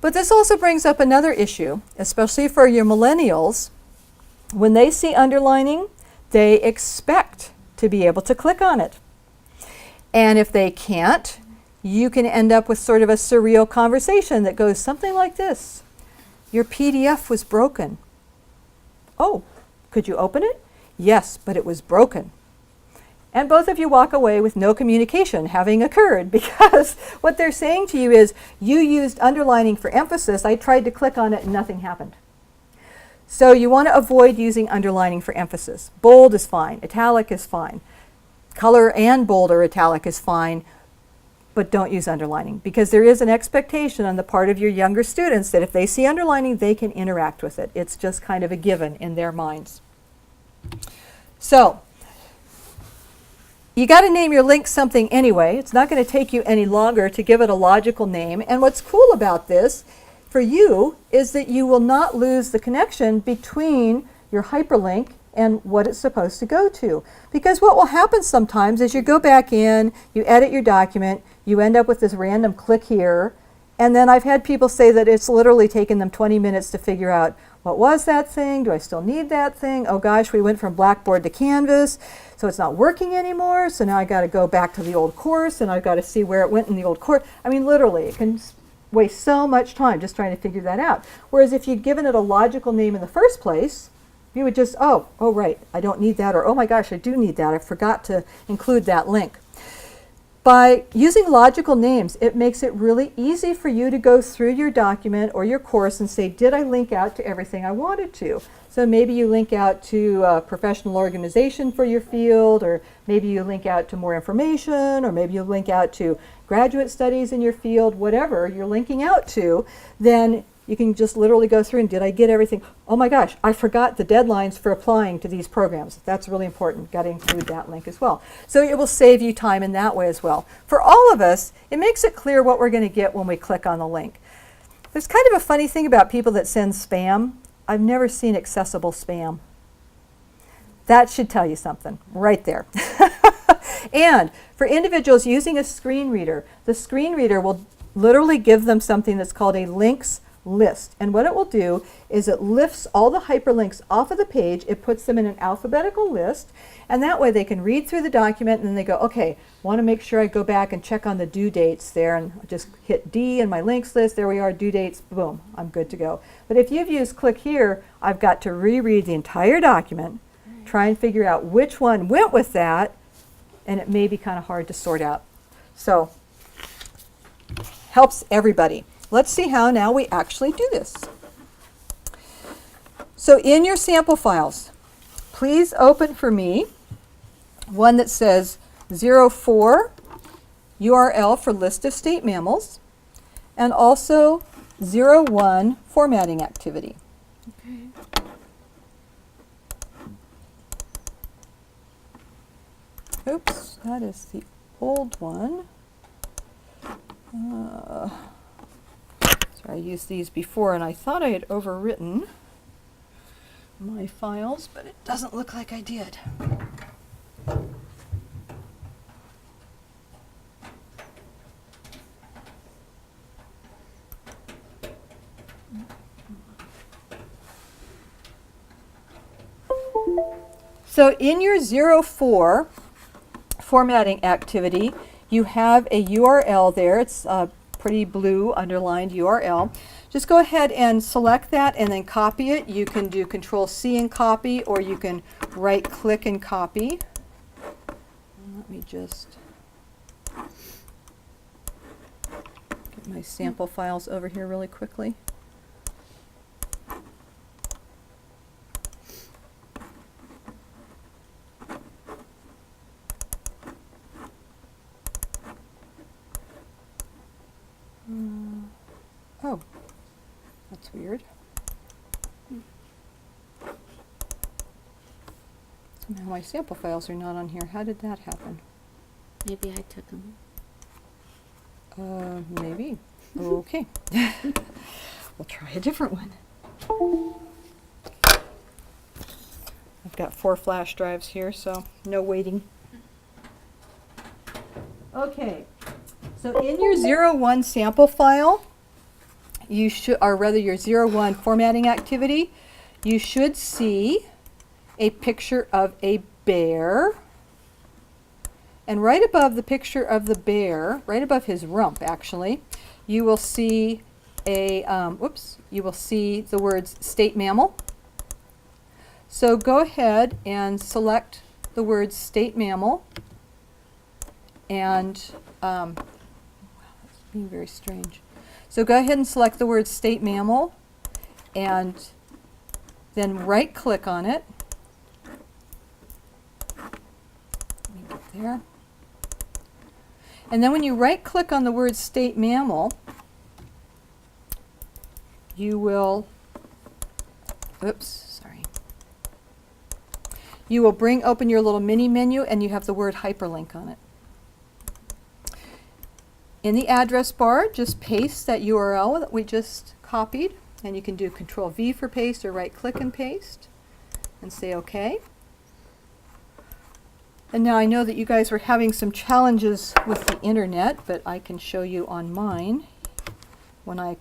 But this also brings up another issue, especially for your millennials. When they see underlining, they expect to be able to click on it. And if they can't, you can end up with sort of a surreal conversation that goes something like this. Your PDF was broken. Oh, could you open it? Yes, but it was broken. And both of you walk away with no communication having occurred because what they're saying to you is, you used underlining for emphasis. I tried to click on it and nothing happened. So you want to avoid using underlining for emphasis. Bold is fine. Italic is fine. Color and bold or italic is fine. but don't use underlining, because there is an expectation on the part of your younger students that if they see underlining, they can interact with it. It's just kind of a given in their minds. So, you got to name your link something anyway. It's not going to take you any longer to give it a logical name. And what's cool about this for you is that you will not lose the connection between your hyperlink and what it's supposed to go to. Because what will happen sometimes is you go back in, you edit your document, you end up with this random click here, and then I've had people say that it's literally taken them 20 minutes to figure out, what was that thing? Do I still need that thing? Oh gosh, we went from Blackboard to Canvas, so it's not working anymore, so now I got to go back to the old course and I've got to see where it went in the old course. I mean, literally, it can waste so much time just trying to figure that out. Whereas if you'd given it a logical name in the first place, you would just, oh right, I don't need that, or oh my gosh, I do need that, I forgot to include that link. By using logical names, it makes it really easy for you to go through your document or your course and say, did I link out to everything I wanted to? So maybe you link out to a professional organization for your field, or maybe you link out to more information, or maybe you link out to graduate studies in your field, whatever you're linking out to, then you can just literally go through and did I get everything? Oh my gosh, I forgot the deadlines for applying to these programs. That's really important. Got to include that link as well. So it will save you time in that way as well. For all of us, it makes it clear what we're going to get when we click on the link. There's kind of a funny thing about people that send spam. I've never seen accessible spam. That should tell you something right there. And for individuals using a screen reader, the screen reader will literally give them something that's called a links list. And what it will do is it lifts all the hyperlinks off of the page, it puts them in an alphabetical list, and that way they can read through the document and then they go, okay, want to make sure I go back and check on the due dates there, and just hit D in my links list, there we are, due dates, boom, I'm good to go. But if you've used click here, I've got to reread the entire document, try and figure out which one went with that, and it may be kind of hard to sort out. So, helps everybody. Let's see how now we actually do this. So in your sample files, please open for me one that says 04 URL for list of state mammals, and also 01 formatting activity. Okay. Oops, that is the old one. I used these before and I thought I had overwritten my files, but it doesn't look like I did. So in your 04 formatting activity, you have a URL there. It's pretty blue underlined URL. Just go ahead and select that and then copy it. You can do Control-C and copy, or you can right-click and copy. Let me just get my sample files over here really quickly. Oh, that's weird. Somehow my sample files are not on here. How did that happen? Maybe I took them. Maybe. Okay. We'll try a different one. I've got 4 flash drives here, so no waiting. Okay. So in your 01 sample file, you should, or rather your 01 formatting activity, you should see a picture of a bear. And right above the picture of the bear, right above his rump actually, you will see a, you will see the words state mammal. So go ahead and select the words state mammal, and wow, that's being very strange. So go ahead and select the word state mammal and then right click on it. Let me get there. And then when you right-click on the word state mammal, you will, you will open your little mini menu and you have the word hyperlink on it. In the address bar, just paste that URL that we just copied, and you can do Control V for paste or right-click and paste and say OK. And now I know that you guys were having some challenges with the internet, but I can show you on mine. When I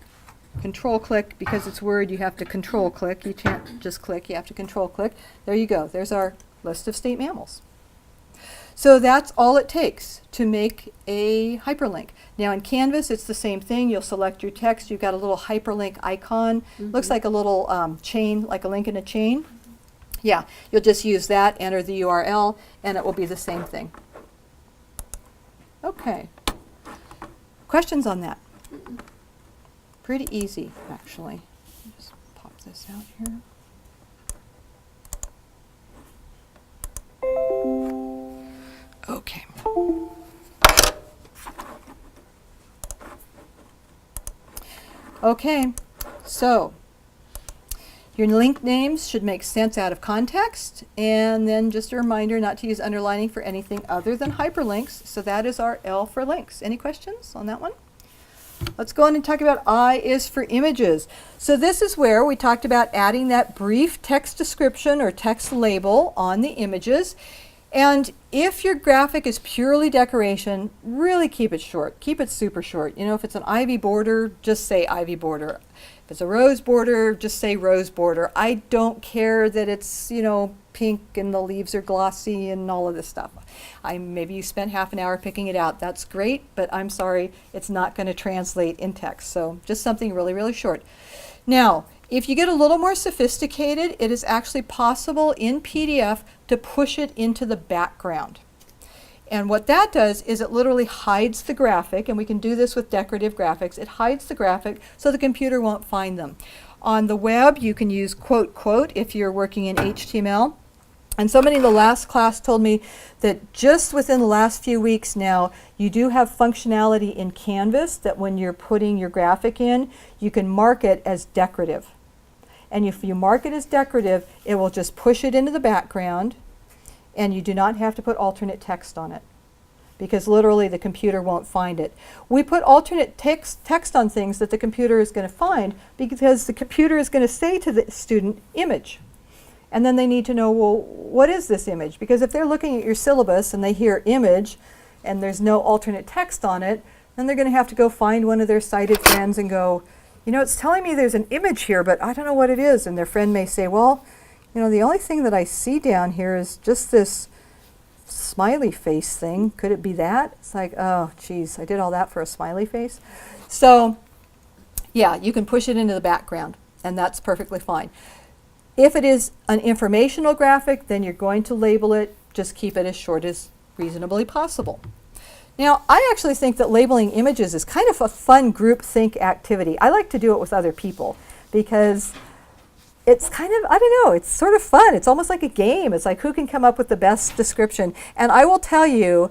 control click, because it's Word, you have to control click. You can't just click, you have to control click. There you go. There's our list of state mammals. So that's all it takes to make a hyperlink. Now in Canvas, it's the same thing. You'll select your text. You've got a little hyperlink icon. Looks like a little chain, like a link in a chain. Yeah, you'll just use that, enter the URL, and it will be the same thing. Okay. Questions on that? Pretty easy, actually. Just pop this out here. Okay. Okay, so your link names should make sense out of context, and then just a reminder not to use underlining for anything other than hyperlinks. So that is our L for links. Any questions on that one? Let's go on and talk about I is for images. So this is where we talked about adding that brief text description or text label on the images. And if your graphic is purely decoration, really keep it short. Keep it super short. You know, if it's an ivy border, just say ivy border. If it's a rose border, just say rose border. I don't care that it's, you know, pink and the leaves are glossy and all of this stuff. Maybe you spent half an hour picking it out. That's great, but I'm sorry, it's not going to translate in text. So just something really, really short. Now, if you get a little more sophisticated, it is actually possible in PDF to push it into the background. And what that does is it literally hides the graphic, and we can do this with decorative graphics. It hides the graphic so the computer won't find them. On the web, you can use quote, quote if you're working in HTML. And somebody in the last class told me that just within the last few weeks now, you do have functionality in Canvas that when you're putting your graphic in, you can mark it as decorative. And if you mark it as decorative, it will just push it into the background, and you do not have to put alternate text on it, because literally the computer won't find it. We put alternate text on things that the computer is going to find because the computer is going to say to the student, image. And then they need to know, well, what is this image? Because if they're looking at your syllabus and they hear image and there's no alternate text on it, then they're going to have to go find one of their sighted friends and go, you know, it's telling me there's an image here, but I don't know what it is. And their friend may say, well, you know, the only thing that I see down here is just this smiley face thing. Could it be that? It's like, oh, geez, I did all that for a smiley face. So, yeah, you can push it into the background, and that's perfectly fine. If it is an informational graphic, then you're going to label it. Just keep it as short as reasonably possible. Now, I actually think that labeling images is kind of a fun group think activity. I like to do it with other people because it's kind of, I don't know, it's sort of fun. It's almost like a game. It's like who can come up with the best description. And I will tell you,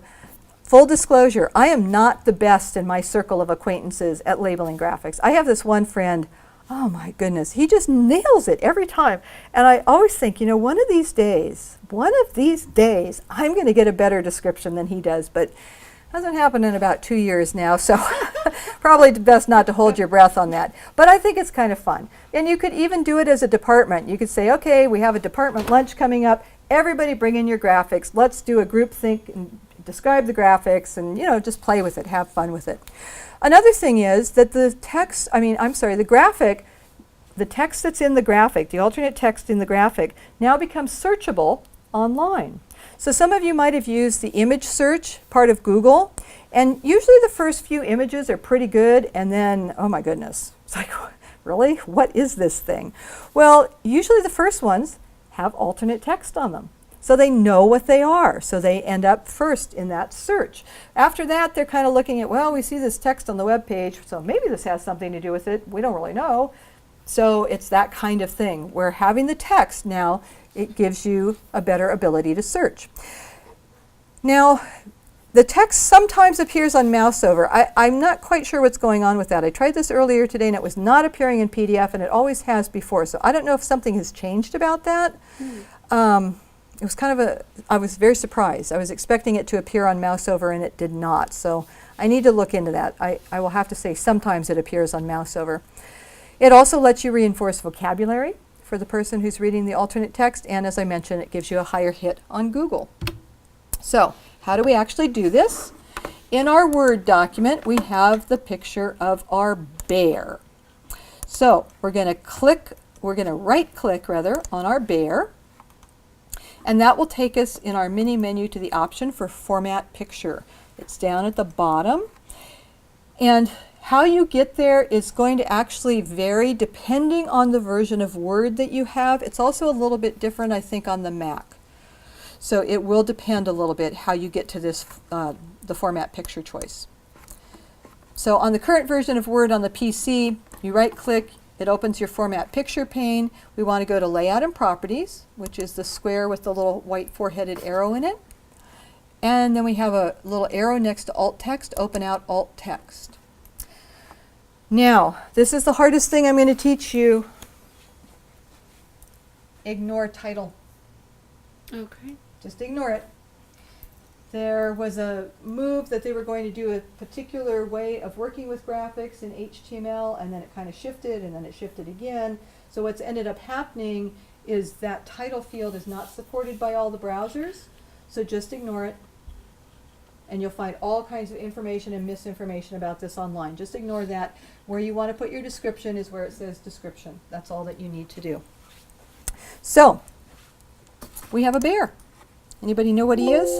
full disclosure, I am not the best in my circle of acquaintances at labeling graphics. I have this one friend, oh my goodness, he just nails it every time. And I always think, you know, one of these days, I'm going to get a better description than he does. But hasn't happened in about 2 years now, so probably best not to hold your breath on that. But I think it's kind of fun. And you could even do it as a department. You could say, okay, we have a department lunch coming up. Everybody bring in your graphics. Let's do a group think and describe the graphics and, you know, just play with it, have fun with it. Another thing is that the graphic, the text that's in the graphic, the alternate text in the graphic, now becomes searchable online. So some of you might have used the image search part of Google, and usually the first few images are pretty good, and then, oh my goodness, it's like, really? What is this thing? Well, usually the first ones have alternate text on them. So they know what they are, so they end up first in that search. After that, they're kind of looking at, well, we see this text on the web page, so maybe this has something to do with it. We don't really know. So it's that kind of thing, where having the text now, it gives you a better ability to search. Now, the text sometimes appears on mouse over. I'm not quite sure what's going on with that. I tried this earlier today and it was not appearing in PDF, and it always has before. So I don't know if something has changed about that. It was kind of I was very surprised. I was expecting it to appear on mouse over and it did not. So I need to look into that. I will have to say sometimes it appears on mouse over. It also lets you reinforce vocabulary for the person who's reading the alternate text, and as I mentioned, it gives you a higher hit on Google. So how do we actually do this? In our Word document, we have the picture of our bear. So we're going to right click rather on our bear, and that will take us in our mini menu to the option for Format Picture. It's down at the bottom, and how you get there is going to actually vary depending on the version of Word that you have. It's also a little bit different, I think, on the Mac. So it will depend a little bit how you get to this, the Format Picture choice. So on the current version of Word on the PC, you right click, it opens your Format Picture pane. We want to go to Layout and Properties, which is the square with the little white four-headed arrow in it. And then we have a little arrow next to Alt Text, open out Alt Text. Now, this is the hardest thing I'm going to teach you. Ignore title. Okay. Just ignore it. There was a move that they were going to do a particular way of working with graphics in HTML, and then it kind of shifted, and then it shifted again. So what's ended up happening is that title field is not supported by all the browsers, so just ignore it. And you'll find all kinds of information and misinformation about this online. Just ignore that. Where you want to put your description is where it says description. That's all that you need to do. So, we have a bear. Anybody know what he is?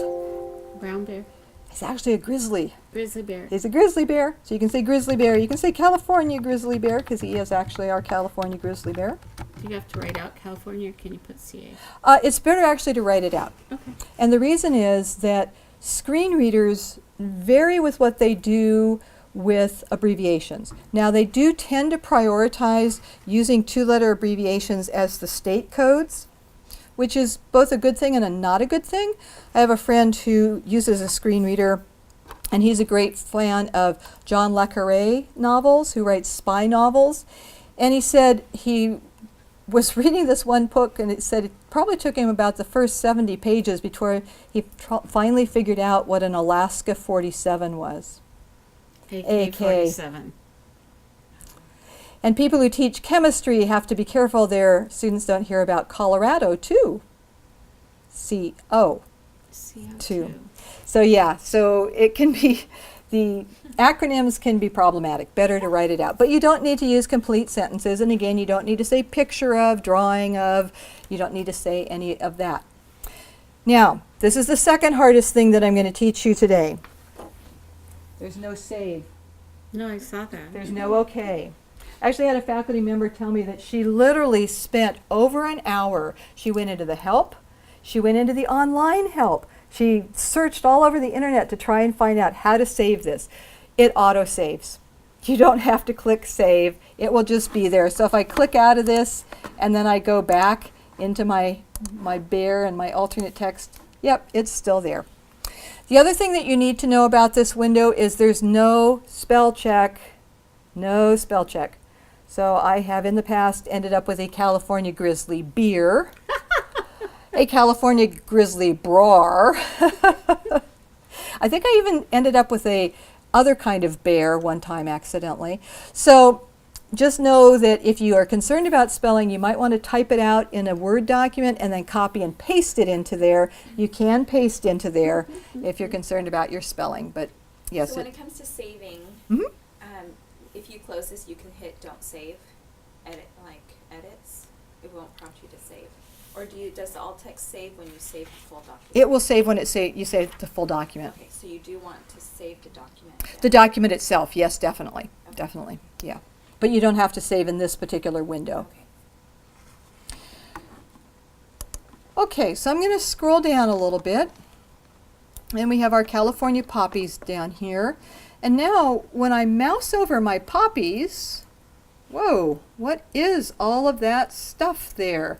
Brown bear. He's actually a grizzly. Grizzly bear. He's a grizzly bear. So you can say grizzly bear. You can say California grizzly bear because he is actually our California grizzly bear. Do you have to write out California, or can you put CA? It's better actually to write it out. Okay. And the reason is that screen readers vary with what they do with abbreviations. Now, they do tend to prioritize using two-letter abbreviations as the state codes, which is both a good thing and a not a good thing. I have a friend who uses a screen reader, and he's a great fan of John le Carré novels, who writes spy novels. And he said he was reading this one book, and it said it probably took him about the first 70 pages before he finally figured out what an Alaska 47 was. AK-47. And people who teach chemistry have to be careful their students don't hear about Colorado too. CO2. CO2. So yeah, so it can be, the acronyms can be problematic. Better to write it out. But you don't need to use complete sentences. And again, you don't need to say picture of, drawing of. You don't need to say any of that. Now, this is the second hardest thing that I'm going to teach you today. There's no save. No, I saw that. There's no okay. I actually had a faculty member tell me that she literally spent over an hour. She went into the help. She went into the online help. She searched all over the internet to try and find out how to save this. It auto-saves. You don't have to click save. It will just be there. So if I click out of this and then I go back into my bear and my alternate text, yep, it's still there. The other thing that you need to know about this window is there's no spell check. No spell check. So I have in the past ended up with a California grizzly beer, a California grizzly brar. I think I even ended up with a other kind of bear one time accidentally. So just know that if you are concerned about spelling, you might want to type it out in a Word document and then copy and paste it into there. You can paste into there if you're concerned about your spelling, but yes. So when it comes to saving, Mhm. if you close this, you can hit don't save, edits. It won't prompt you to save. Or does the alt text save when you save the full document? It will save when you save the full document. Okay, so you do want to save the document. The document itself, yes, definitely. Okay. Definitely, yeah. But you don't have to save in this particular window. Okay. Okay, so I'm going to scroll down a little bit. And we have our California poppies down here. And now, when I mouse over my poppies, whoa, what is all of that stuff there?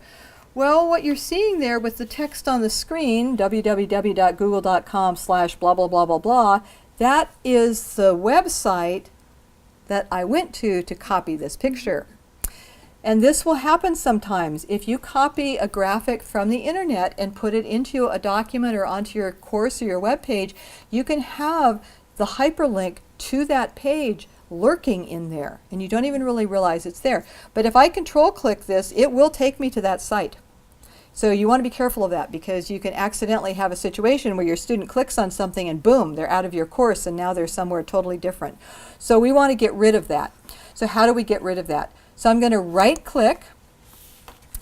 Well, what you're seeing there with the text on the screen, www.google.com/blah, blah, blah, blah, blah, that is the website that I went to copy this picture. And this will happen sometimes. If you copy a graphic from the internet and put it into a document or onto your course or your web page, you can have the hyperlink to that page lurking in there, and you don't even really realize it's there. But if I control click this, it will take me to that site. So you want to be careful of that, because you can accidentally have a situation where your student clicks on something and boom, they're out of your course and now they're somewhere totally different. So we want to get rid of that. So how do we get rid of that? So I'm going to right click,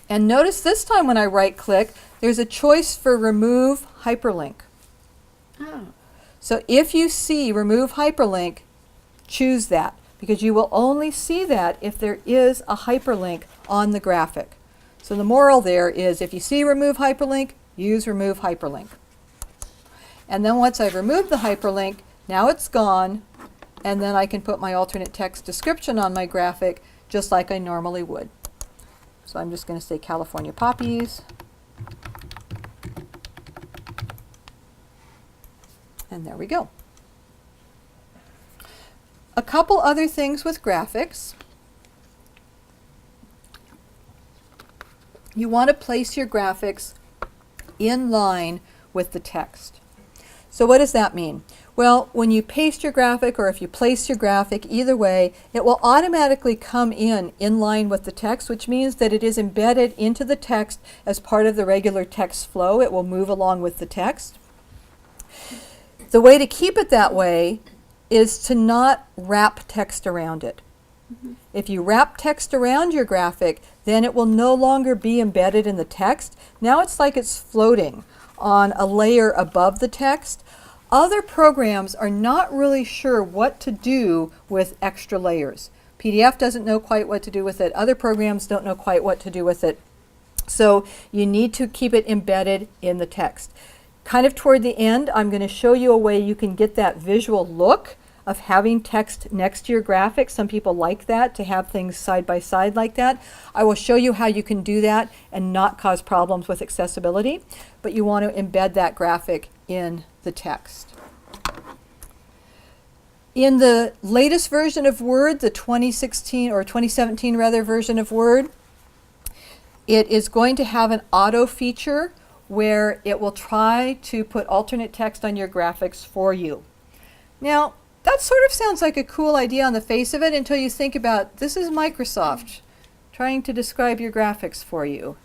and notice this time when I right click, there's a choice for remove hyperlink. Oh. So if you see remove hyperlink, choose that, because you will only see that if there is a hyperlink on the graphic. So the moral there is, if you see remove hyperlink, use remove hyperlink. And then once I've removed the hyperlink, now it's gone, and then I can put my alternate text description on my graphic just like I normally would. So I'm just going to say California poppies. And there we go. A couple other things with graphics. You want to place your graphics in line with the text. So what does that mean? Well, when you paste your graphic, or if you place your graphic, either way, it will automatically come in line with the text, which means that it is embedded into the text as part of the regular text flow. It will move along with the text. The way to keep it that way is to not wrap text around it. If you wrap text around your graphic, then it will no longer be embedded in the text. Now it's like it's floating on a layer above the text. Other programs are not really sure what to do with extra layers. PDF doesn't know quite what to do with it. Other programs don't know quite what to do with it. So you need to keep it embedded in the text. Kind of toward the end, I'm going to show you a way you can get that visual look of having text next to your graphic. Some people like that, to have things side by side like that. I will show you how you can do that and not cause problems with accessibility, but you want to embed that graphic in the text. In the latest version of Word, the 2016 or 2017 rather version of Word, it is going to have an auto feature where it will try to put alternate text on your graphics for you. Now, that sort of sounds like a cool idea on the face of it until you think about, this is Microsoft trying to describe your graphics for you.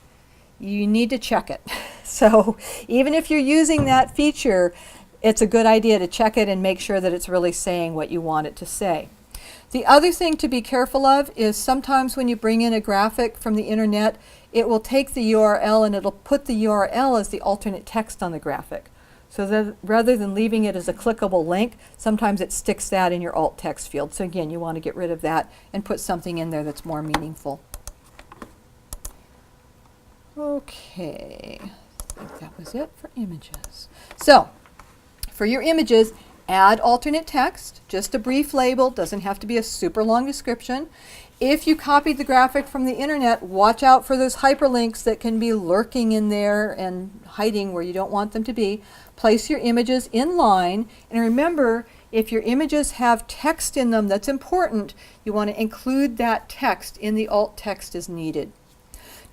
You need to check it. So even if you're using that feature, it's a good idea to check it and make sure that it's really saying what you want it to say. The other thing to be careful of is sometimes when you bring in a graphic from the internet, it will take the URL and it'll put the URL as the alternate text on the graphic. So that rather than leaving it as a clickable link, sometimes it sticks that in your alt text field. So again, you want to get rid of that and put something in there that's more meaningful. Okay, I think that was it for images. So for your images, add alternate text, just a brief label, doesn't have to be a super long description. If you copied the graphic from the internet, watch out for those hyperlinks that can be lurking in there and hiding where you don't want them to be. Place your images in line, and remember, if your images have text in them that's important, you want to include that text in the alt text as needed.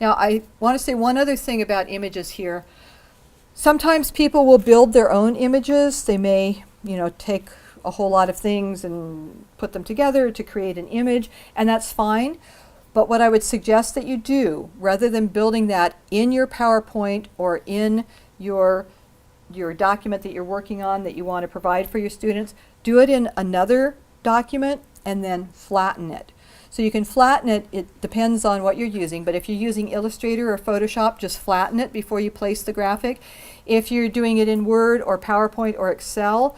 Now, I want to say one other thing about images here. Sometimes people will build their own images. They may, take a whole lot of things and put them together to create an image, and that's fine. But what I would suggest that you do, rather than building that in your PowerPoint or in your document that you're working on that you want to provide for your students, do it in another document and then flatten it. So you can flatten it, it depends on what you're using, but if you're using Illustrator or Photoshop, just flatten it before you place the graphic. If you're doing it in Word or PowerPoint or Excel,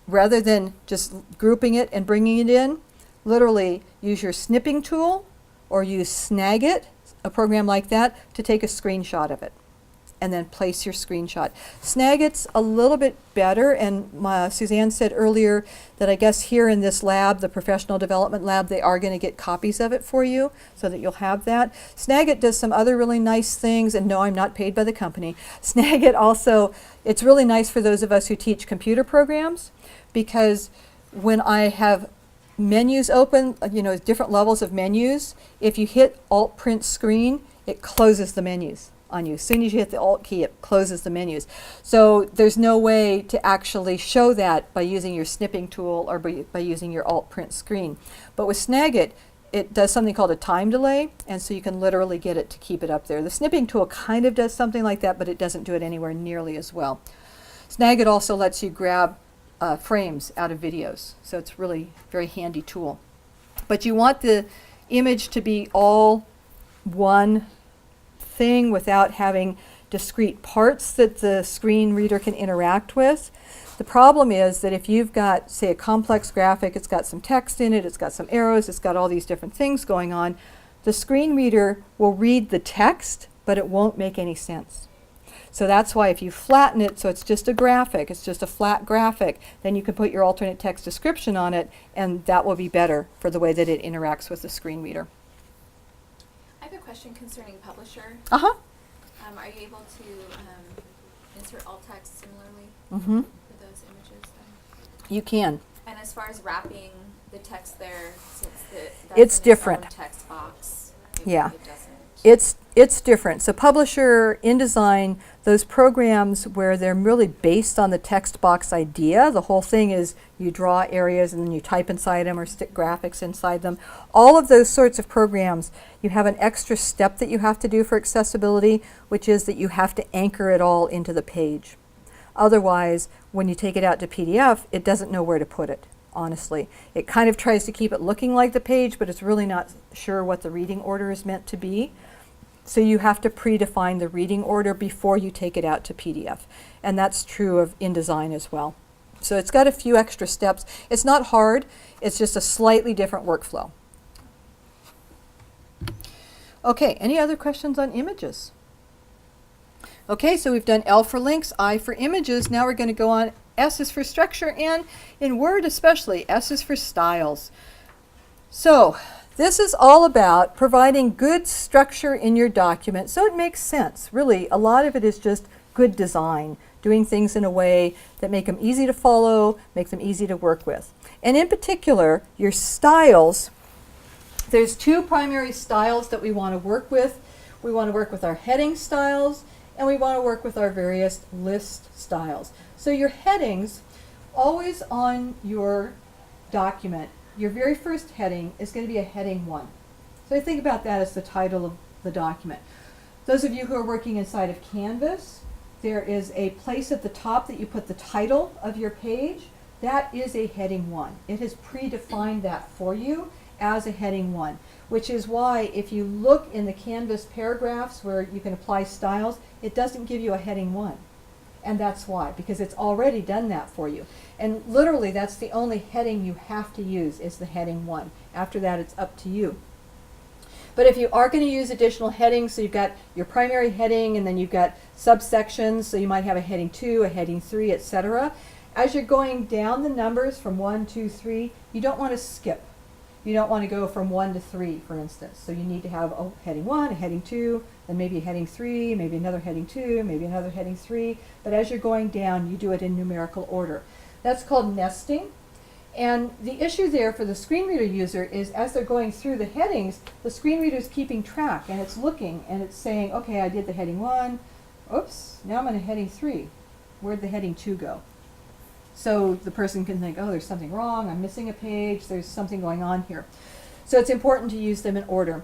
rather than just grouping it and bringing it in, literally use your snipping tool or use Snagit, a program like that, to take a screenshot of it. and then place your screenshot. Snagit's a little bit better, and Suzanne said earlier that I guess here in this lab, the professional development lab, they are going to get copies of it for you so that you'll have that. Snagit does some other really nice things, and no, I'm not paid by the company. Snagit also, it's really nice for those of us who teach computer programs, because when I have menus open, different levels of menus, if you hit Alt Print Screen, it closes the menus on you. As soon as you hit the Alt key, it closes the menus. So there's no way to actually show that by using your snipping tool or by using your Alt Print Screen. But with Snagit, it does something called a time delay, and so you can literally get it to keep it up there. The snipping tool kind of does something like that, but it doesn't do it anywhere nearly as well. Snagit also lets you grab frames out of videos, so it's really very handy tool. But you want the image to be all one thing without having discrete parts that the screen reader can interact with. The problem is that if you've got, say, a complex graphic, it's got some text in it, it's got some arrows, it's got all these different things going on, the screen reader will read the text, but it won't make any sense. So that's why if you flatten it so it's just a graphic, it's just a flat graphic, then you can put your alternate text description on it, and that will be better for the way that it interacts with the screen reader. I have a question concerning Publisher. Uh-huh. Are you able to insert alt text similarly Mm-hmm. for those images? You can. And as far as wrapping the text there, since that's It's in different. its own text box, Yeah. it doesn't. It's different. So Publisher, InDesign, those programs where they're really based on the text box idea, the whole thing is you draw areas and then you type inside them or stick graphics inside them. All of those sorts of programs, you have an extra step that you have to do for accessibility, which is that you have to anchor it all into the page. Otherwise, when you take it out to PDF, it doesn't know where to put it, honestly. It kind of tries to keep it looking like the page, but it's really not sure what the reading order is meant to be. So you have to predefine the reading order before you take it out to PDF. And that's true of InDesign as well. So it's got a few extra steps. It's not hard, it's just a slightly different workflow. Okay, any other questions on images? Okay, so we've done L for links, I for images. Now we're going to go on. S is for structure, and in Word especially, S is for styles. So this is all about providing good structure in your document so it makes sense. Really, a lot of it is just good design, doing things in a way that make them easy to follow, make them easy to work with. And in particular, your styles, there's two primary styles that we want to work with. We want to work with our heading styles, and we want to work with our various list styles. So your headings, always on your document, your very first heading is going to be a heading 1. So think about that as the title of the document. Those of you who are working inside of Canvas, there is a place at the top that you put the title of your page. That is a heading 1. It has predefined that for you as a heading 1, which is why if you look in the Canvas paragraphs where you can apply styles, it doesn't give you a heading 1. And that's why, because it's already done that for you. And literally, that's the only heading you have to use is the heading 1. After that, it's up to you. But if you are going to use additional headings, so you've got your primary heading, and then you've got subsections, so you might have a heading 2, a heading 3, etc. As you're going down the numbers from 1, 2, 3, you don't want to skip. You don't want to go from 1 to 3, for instance. So you need to have a heading 1, a heading 2, then maybe a heading 3, maybe another heading 2, maybe another heading 3. But as you're going down, you do it in numerical order. That's called nesting. And the issue there for the screen reader user is as they're going through the headings, the screen reader is keeping track, and it's looking, and it's saying, okay, I did the heading 1. Oops, now I'm on a heading 3. Where'd the heading 2 go? So the person can think, oh, there's something wrong, I'm missing a page, there's something going on here. So it's important to use them in order.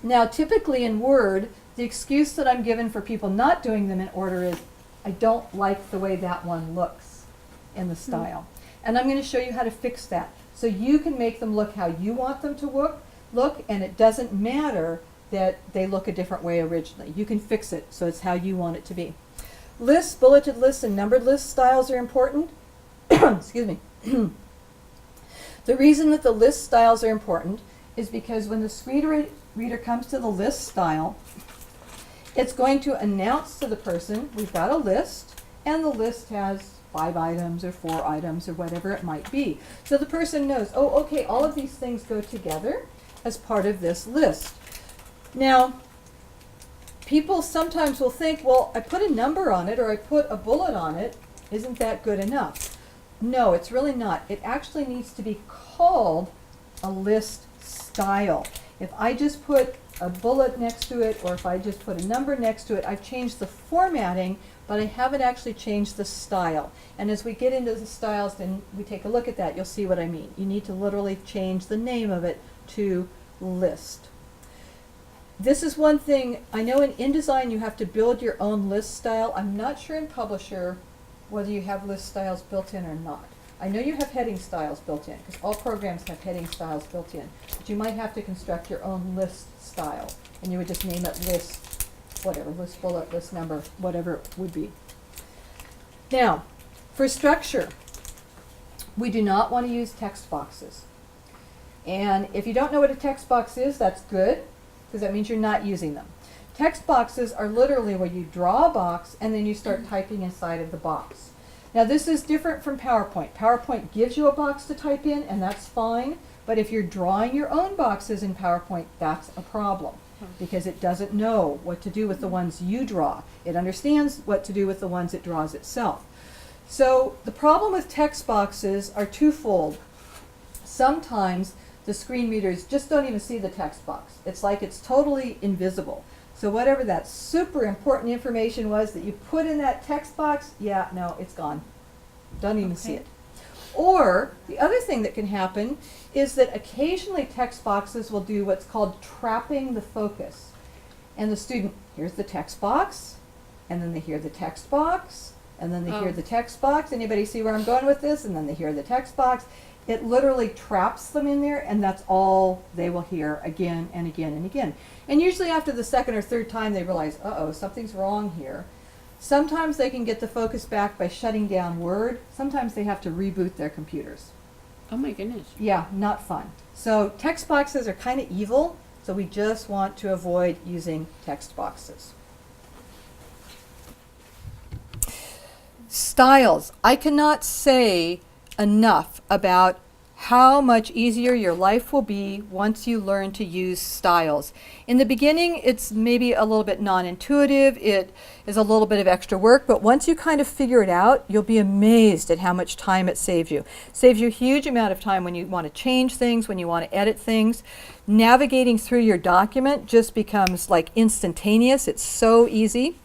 Now, typically in Word, the excuse that I'm given for people not doing them in order is, I don't like the way that one looks in the style. And I'm going to show you how to fix that. So you can make them look how you want them to look, and it doesn't matter that they look a different way originally. You can fix it so it's how you want it to be. Lists, bulleted lists, and numbered list styles are important. Excuse me. The reason that the list styles are important is because when the screen reader comes to the list style, It's going to announce to the person, we've got a list, and the list has 5 items or 4 items or whatever it might be. So the person knows, oh, okay, all of these things go together as part of this list. Now, people sometimes will think, well, I put a number on it or I put a bullet on it, isn't that good enough? No, it's really not. It actually needs to be called a list style. If I just put a bullet next to it, or if I just put a number next to it, I've changed the formatting, but I haven't actually changed the style. And as we get into the styles and we take a look at that, you'll see what I mean. You need to literally change the name of it to list. This is one thing, I know in InDesign you have to build your own list style. I'm not sure in Publisher whether you have list styles built in or not. I know you have heading styles built in, because all programs have heading styles built in. But you might have to construct your own list style, and you would just name it list, whatever, list bullet, list number, whatever it would be. Now, for structure, we do not want to use text boxes. And if you don't know what a text box is, that's good, because that means you're not using them. Text boxes are literally where you draw a box and then you start typing inside of the box. Now this is different from PowerPoint. PowerPoint gives you a box to type in, and that's fine, but if you're drawing your own boxes in PowerPoint, that's a problem, because it doesn't know what to do with the ones you draw. It understands what to do with the ones it draws itself. So the problem with text boxes are twofold. Sometimes the screen readers just don't even see the text box. It's like it's totally invisible. So whatever that super important information was that you put in that text box, yeah, no, it's gone. Don't even see it. Or the other thing that can happen is that occasionally text boxes will do what's called trapping the focus. And the student hears the text box, and then they hear the text box, and then they hear the text box. Anybody see where I'm going with this? And then they hear the text box. It literally traps them in there, and that's all they will hear again and again and again. And usually after the second or third time they realize, uh-oh, something's wrong here. Sometimes they can get the focus back by shutting down Word. Sometimes they have to reboot their computers. Oh my goodness. Yeah, not fun. So text boxes are kind of evil, so we just want to avoid using text boxes. Styles. I cannot say enough about how much easier your life will be once you learn to use styles. In the beginning, it's maybe a little bit non-intuitive, it is a little bit of extra work, but once you kind of figure it out, you'll be amazed at how much time it saves you. Saves you a huge amount of time when you want to change things, when you want to edit things. Navigating through your document just becomes like instantaneous. It's so easy.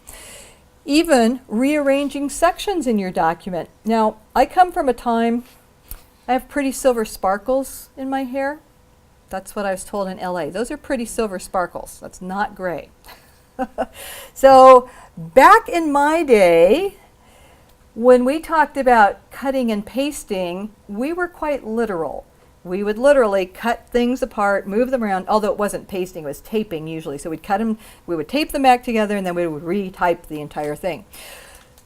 Even rearranging sections in your document. Now, I come from a time, I have pretty silver sparkles in my hair. That's what I was told in LA. Those are pretty silver sparkles. That's not gray. So back in my day, when we talked about cutting and pasting, we were quite literal. We would literally cut things apart, move them around, although it wasn't pasting, it was taping usually. So we'd cut them, we would tape them back together, and then we would retype the entire thing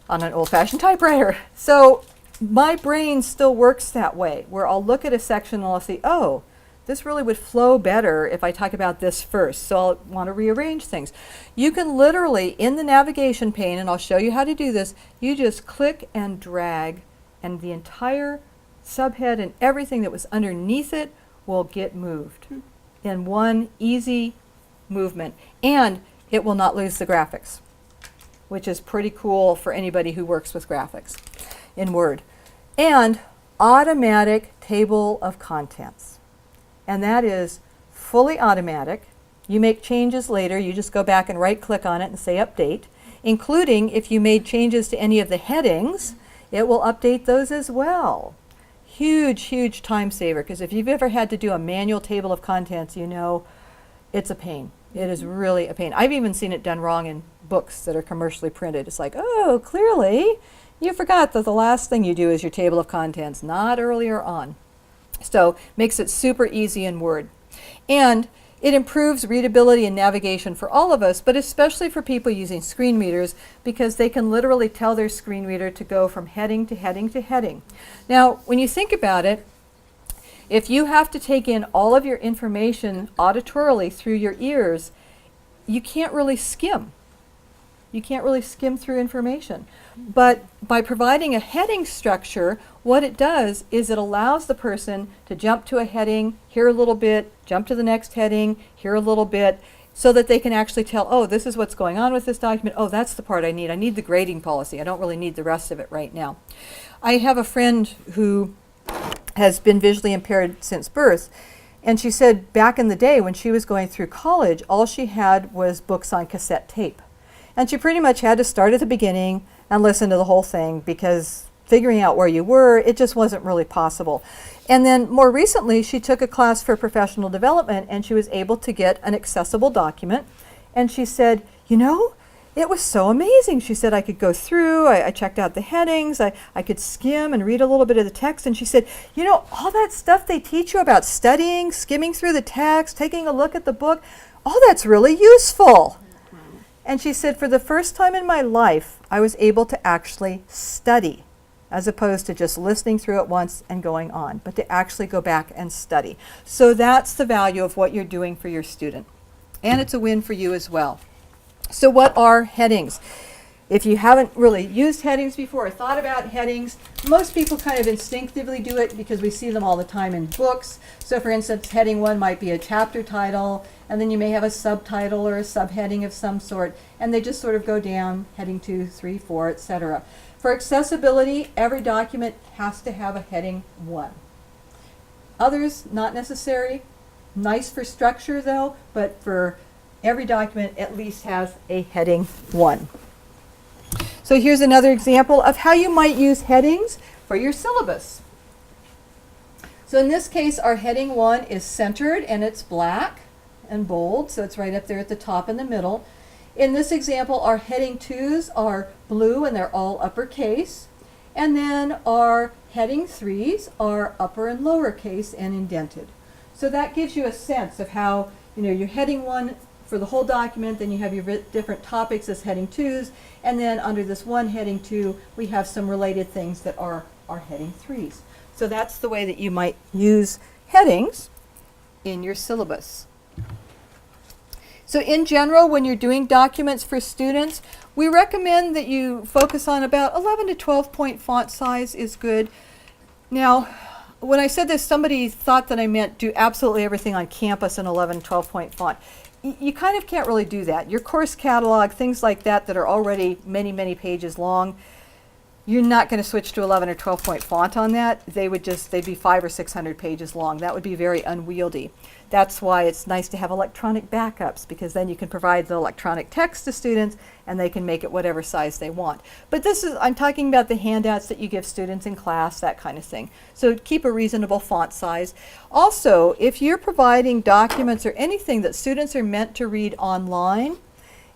on an old-fashioned typewriter. So my brain still works that way, where I'll look at a section and I'll see, oh, this really would flow better if I talk about this first. So I'll want to rearrange things. You can literally, in the navigation pane, and I'll show you how to do this, you just click and drag, and the entire subhead and everything that was underneath it will get moved in one easy movement. And it will not lose the graphics, which is pretty cool for anybody who works with graphics in Word. And automatic table of contents. And that is fully automatic. You make changes later, you just go back and right click on it and say update, including if you made changes to any of the headings, it will update those as well. Huge, huge time saver, because if you've ever had to do a manual table of contents, you know it's a pain. It is really a pain. I've even seen it done wrong in books that are commercially printed. It's like, oh, clearly you forgot that the last thing you do is your table of contents, not earlier on. So makes it super easy in Word. And it improves readability and navigation for all of us, but especially for people using screen readers, because they can literally tell their screen reader to go from heading to heading to heading. Now, when you think about it, if you have to take in all of your information auditorily through your ears, you can't really skim. you can't really skim through information. But by providing a heading structure, what it does is it allows the person to jump to a heading, hear a little bit, jump to the next heading, hear a little bit, so that they can actually tell, oh, this is what's going on with this document. Oh, that's the part I need. I need the grading policy. I don't really need the rest of it right now. I have a friend who has been visually impaired since birth, and she said back in the day when she was going through college, all she had was books on cassette tape. And she pretty much had to start at the beginning and listen to the whole thing, because figuring out where you were, it just wasn't really possible. And then more recently, she took a class for professional development, and she was able to get an accessible document. And she said, you know, it was so amazing. She said, I could go through, I checked out the headings, I could skim and read a little bit of the text. And she said, you know, all that stuff they teach you about studying, skimming through the text, taking a look at the book, all that's really useful. And she said, for the first time in my life, I was able to actually study, as opposed to just listening through it once and going on, but to actually go back and study. So that's the value of what you're doing for your student. And it's a win for you as well. So what are headings? If you haven't really used headings before or thought about headings, most people kind of instinctively do it because we see them all the time in books. So for instance, heading 1 might be a chapter title, and then you may have a subtitle or a subheading of some sort, and they just sort of go down, heading 2, 3, 4, etc. For accessibility, every document has to have a heading 1. Others, not necessary. Nice for structure though, but for every document at least has a heading 1. So here's another example of how you might use headings for your syllabus. So in this case, our heading 1 is centered, and it's black and bold, so it's right up there at the top in the middle. In this example, our heading 2s are blue, and they're all uppercase. And then our heading 3s are upper and lowercase and indented. So that gives you a sense of how, you know, your heading 1 for the whole document, then you have your different topics as heading 2s, and then under this one heading 2, we have some related things that are our heading 3s. So that's the way that you might use headings in your syllabus. So in general, when you're doing documents for students, we recommend that you focus on about 11 to 12 point font size is good. Now, when I said this, somebody thought that I meant do absolutely everything on campus in 11, 12 point font. You kind of can't really do that. Your course catalog, things like that that are already many, many pages long, you're not going to switch to 11 or 12 point font on that. They'd be 500 or 600 pages long. That would be very unwieldy. That's why it's nice to have electronic backups, because then you can provide the electronic text to students and they can make it whatever size they want. But I'm talking about the handouts that you give students in class, that kind of thing. So keep a reasonable font size. Also, if you're providing documents or anything that students are meant to read online,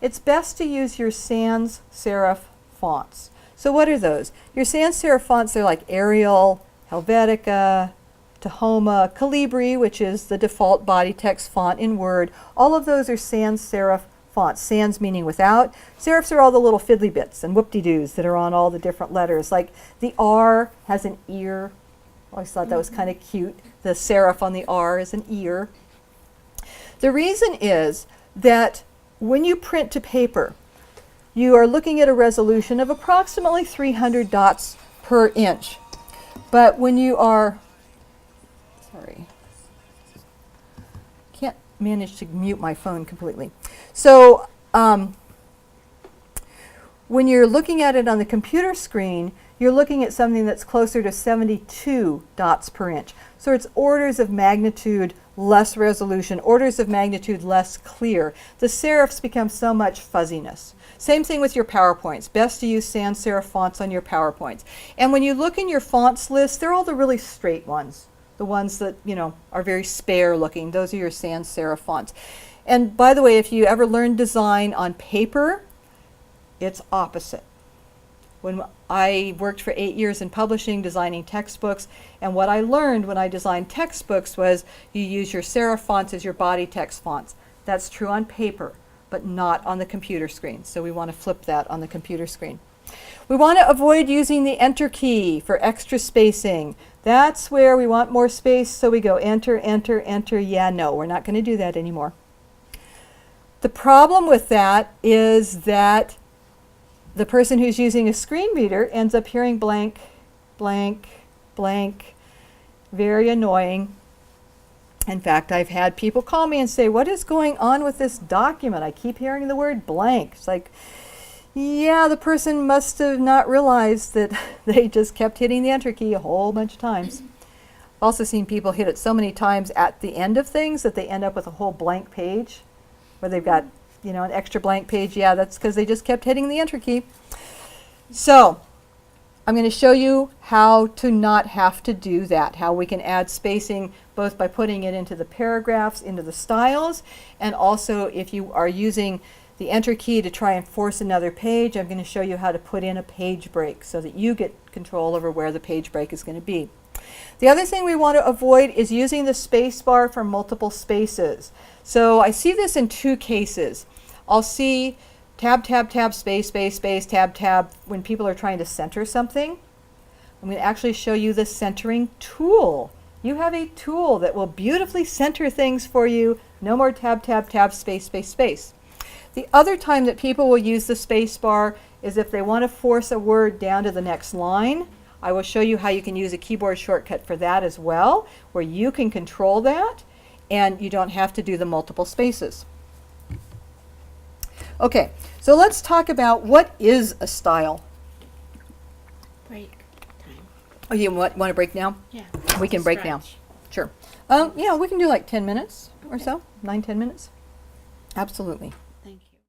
it's best to use your sans serif fonts. So what are those? Your sans serif fonts, they're like Arial, Helvetica, Tahoma, Calibri, which is the default body text font in Word. All of those are sans serif fonts. Sans meaning without. Serifs are all the little fiddly bits and whoop-de-doos that are on all the different letters. Like the R has an ear. I always thought that was kind of cute. The serif on the R is an ear. The reason is that when you print to paper, you are looking at a resolution of approximately 300 dots per inch. But when you are, can't manage to mute my phone completely. So when you're looking at it on the computer screen, you're looking at something that's closer to 72 dots per inch. So it's orders of magnitude less resolution, orders of magnitude less clear. The serifs become so much fuzziness. Same thing with your PowerPoints. Best to use sans serif fonts on your PowerPoints. And when you look in your fonts list, they're all the really straight ones. The ones that, you know, are very spare looking. Those are your sans serif fonts. And by the way, if you ever learn design on paper, it's opposite. When I worked for 8 years in publishing, designing textbooks, and what I learned when I designed textbooks was you use your serif fonts as your body text fonts. That's true on paper, but not on the computer screen. So we want to flip that on the computer screen. We want to avoid using the Enter key for extra spacing. That's where we want more space, so we go Enter, Enter, Enter. Yeah, no, we're not going to do that anymore. The problem with that is that the person who's using a screen reader ends up hearing blank, blank, blank. Very annoying. In fact, I've had people call me and say, what is going on with this document? I keep hearing the word blank. It's like, yeah, the person must have not realized that they just kept hitting the enter key a whole bunch of times. I've also seen people hit it so many times at the end of things that they end up with a whole blank page where they've got, you know, an extra blank page. Yeah, that's because they just kept hitting the enter key. So I'm going to show you how to not have to do that, how we can add spacing both by putting it into the paragraphs, into the styles, and also if you are using the enter key to try and force another page, I'm going to show you how to put in a page break so that you get control over where the page break is going to be. The other thing we want to avoid is using the space bar for multiple spaces. So I see this in two cases. I'll see tab, tab, tab, space, space, space, tab, tab when people are trying to center something. I'm going to actually show you the centering tool. You have a tool that will beautifully center things for you. No more tab, tab, tab, space, space, space. The other time that people will use the space bar is if they want to force a word down to the next line. I will show you how you can use a keyboard shortcut for that as well, where you can control that and you don't have to do the multiple spaces. Okay, so let's talk about what is a style. Break time. Oh, you want to break now? Yeah. We can break now. Stretch. Sure. Yeah, we can do like 10 minutes or so, 9-10 minutes. Absolutely.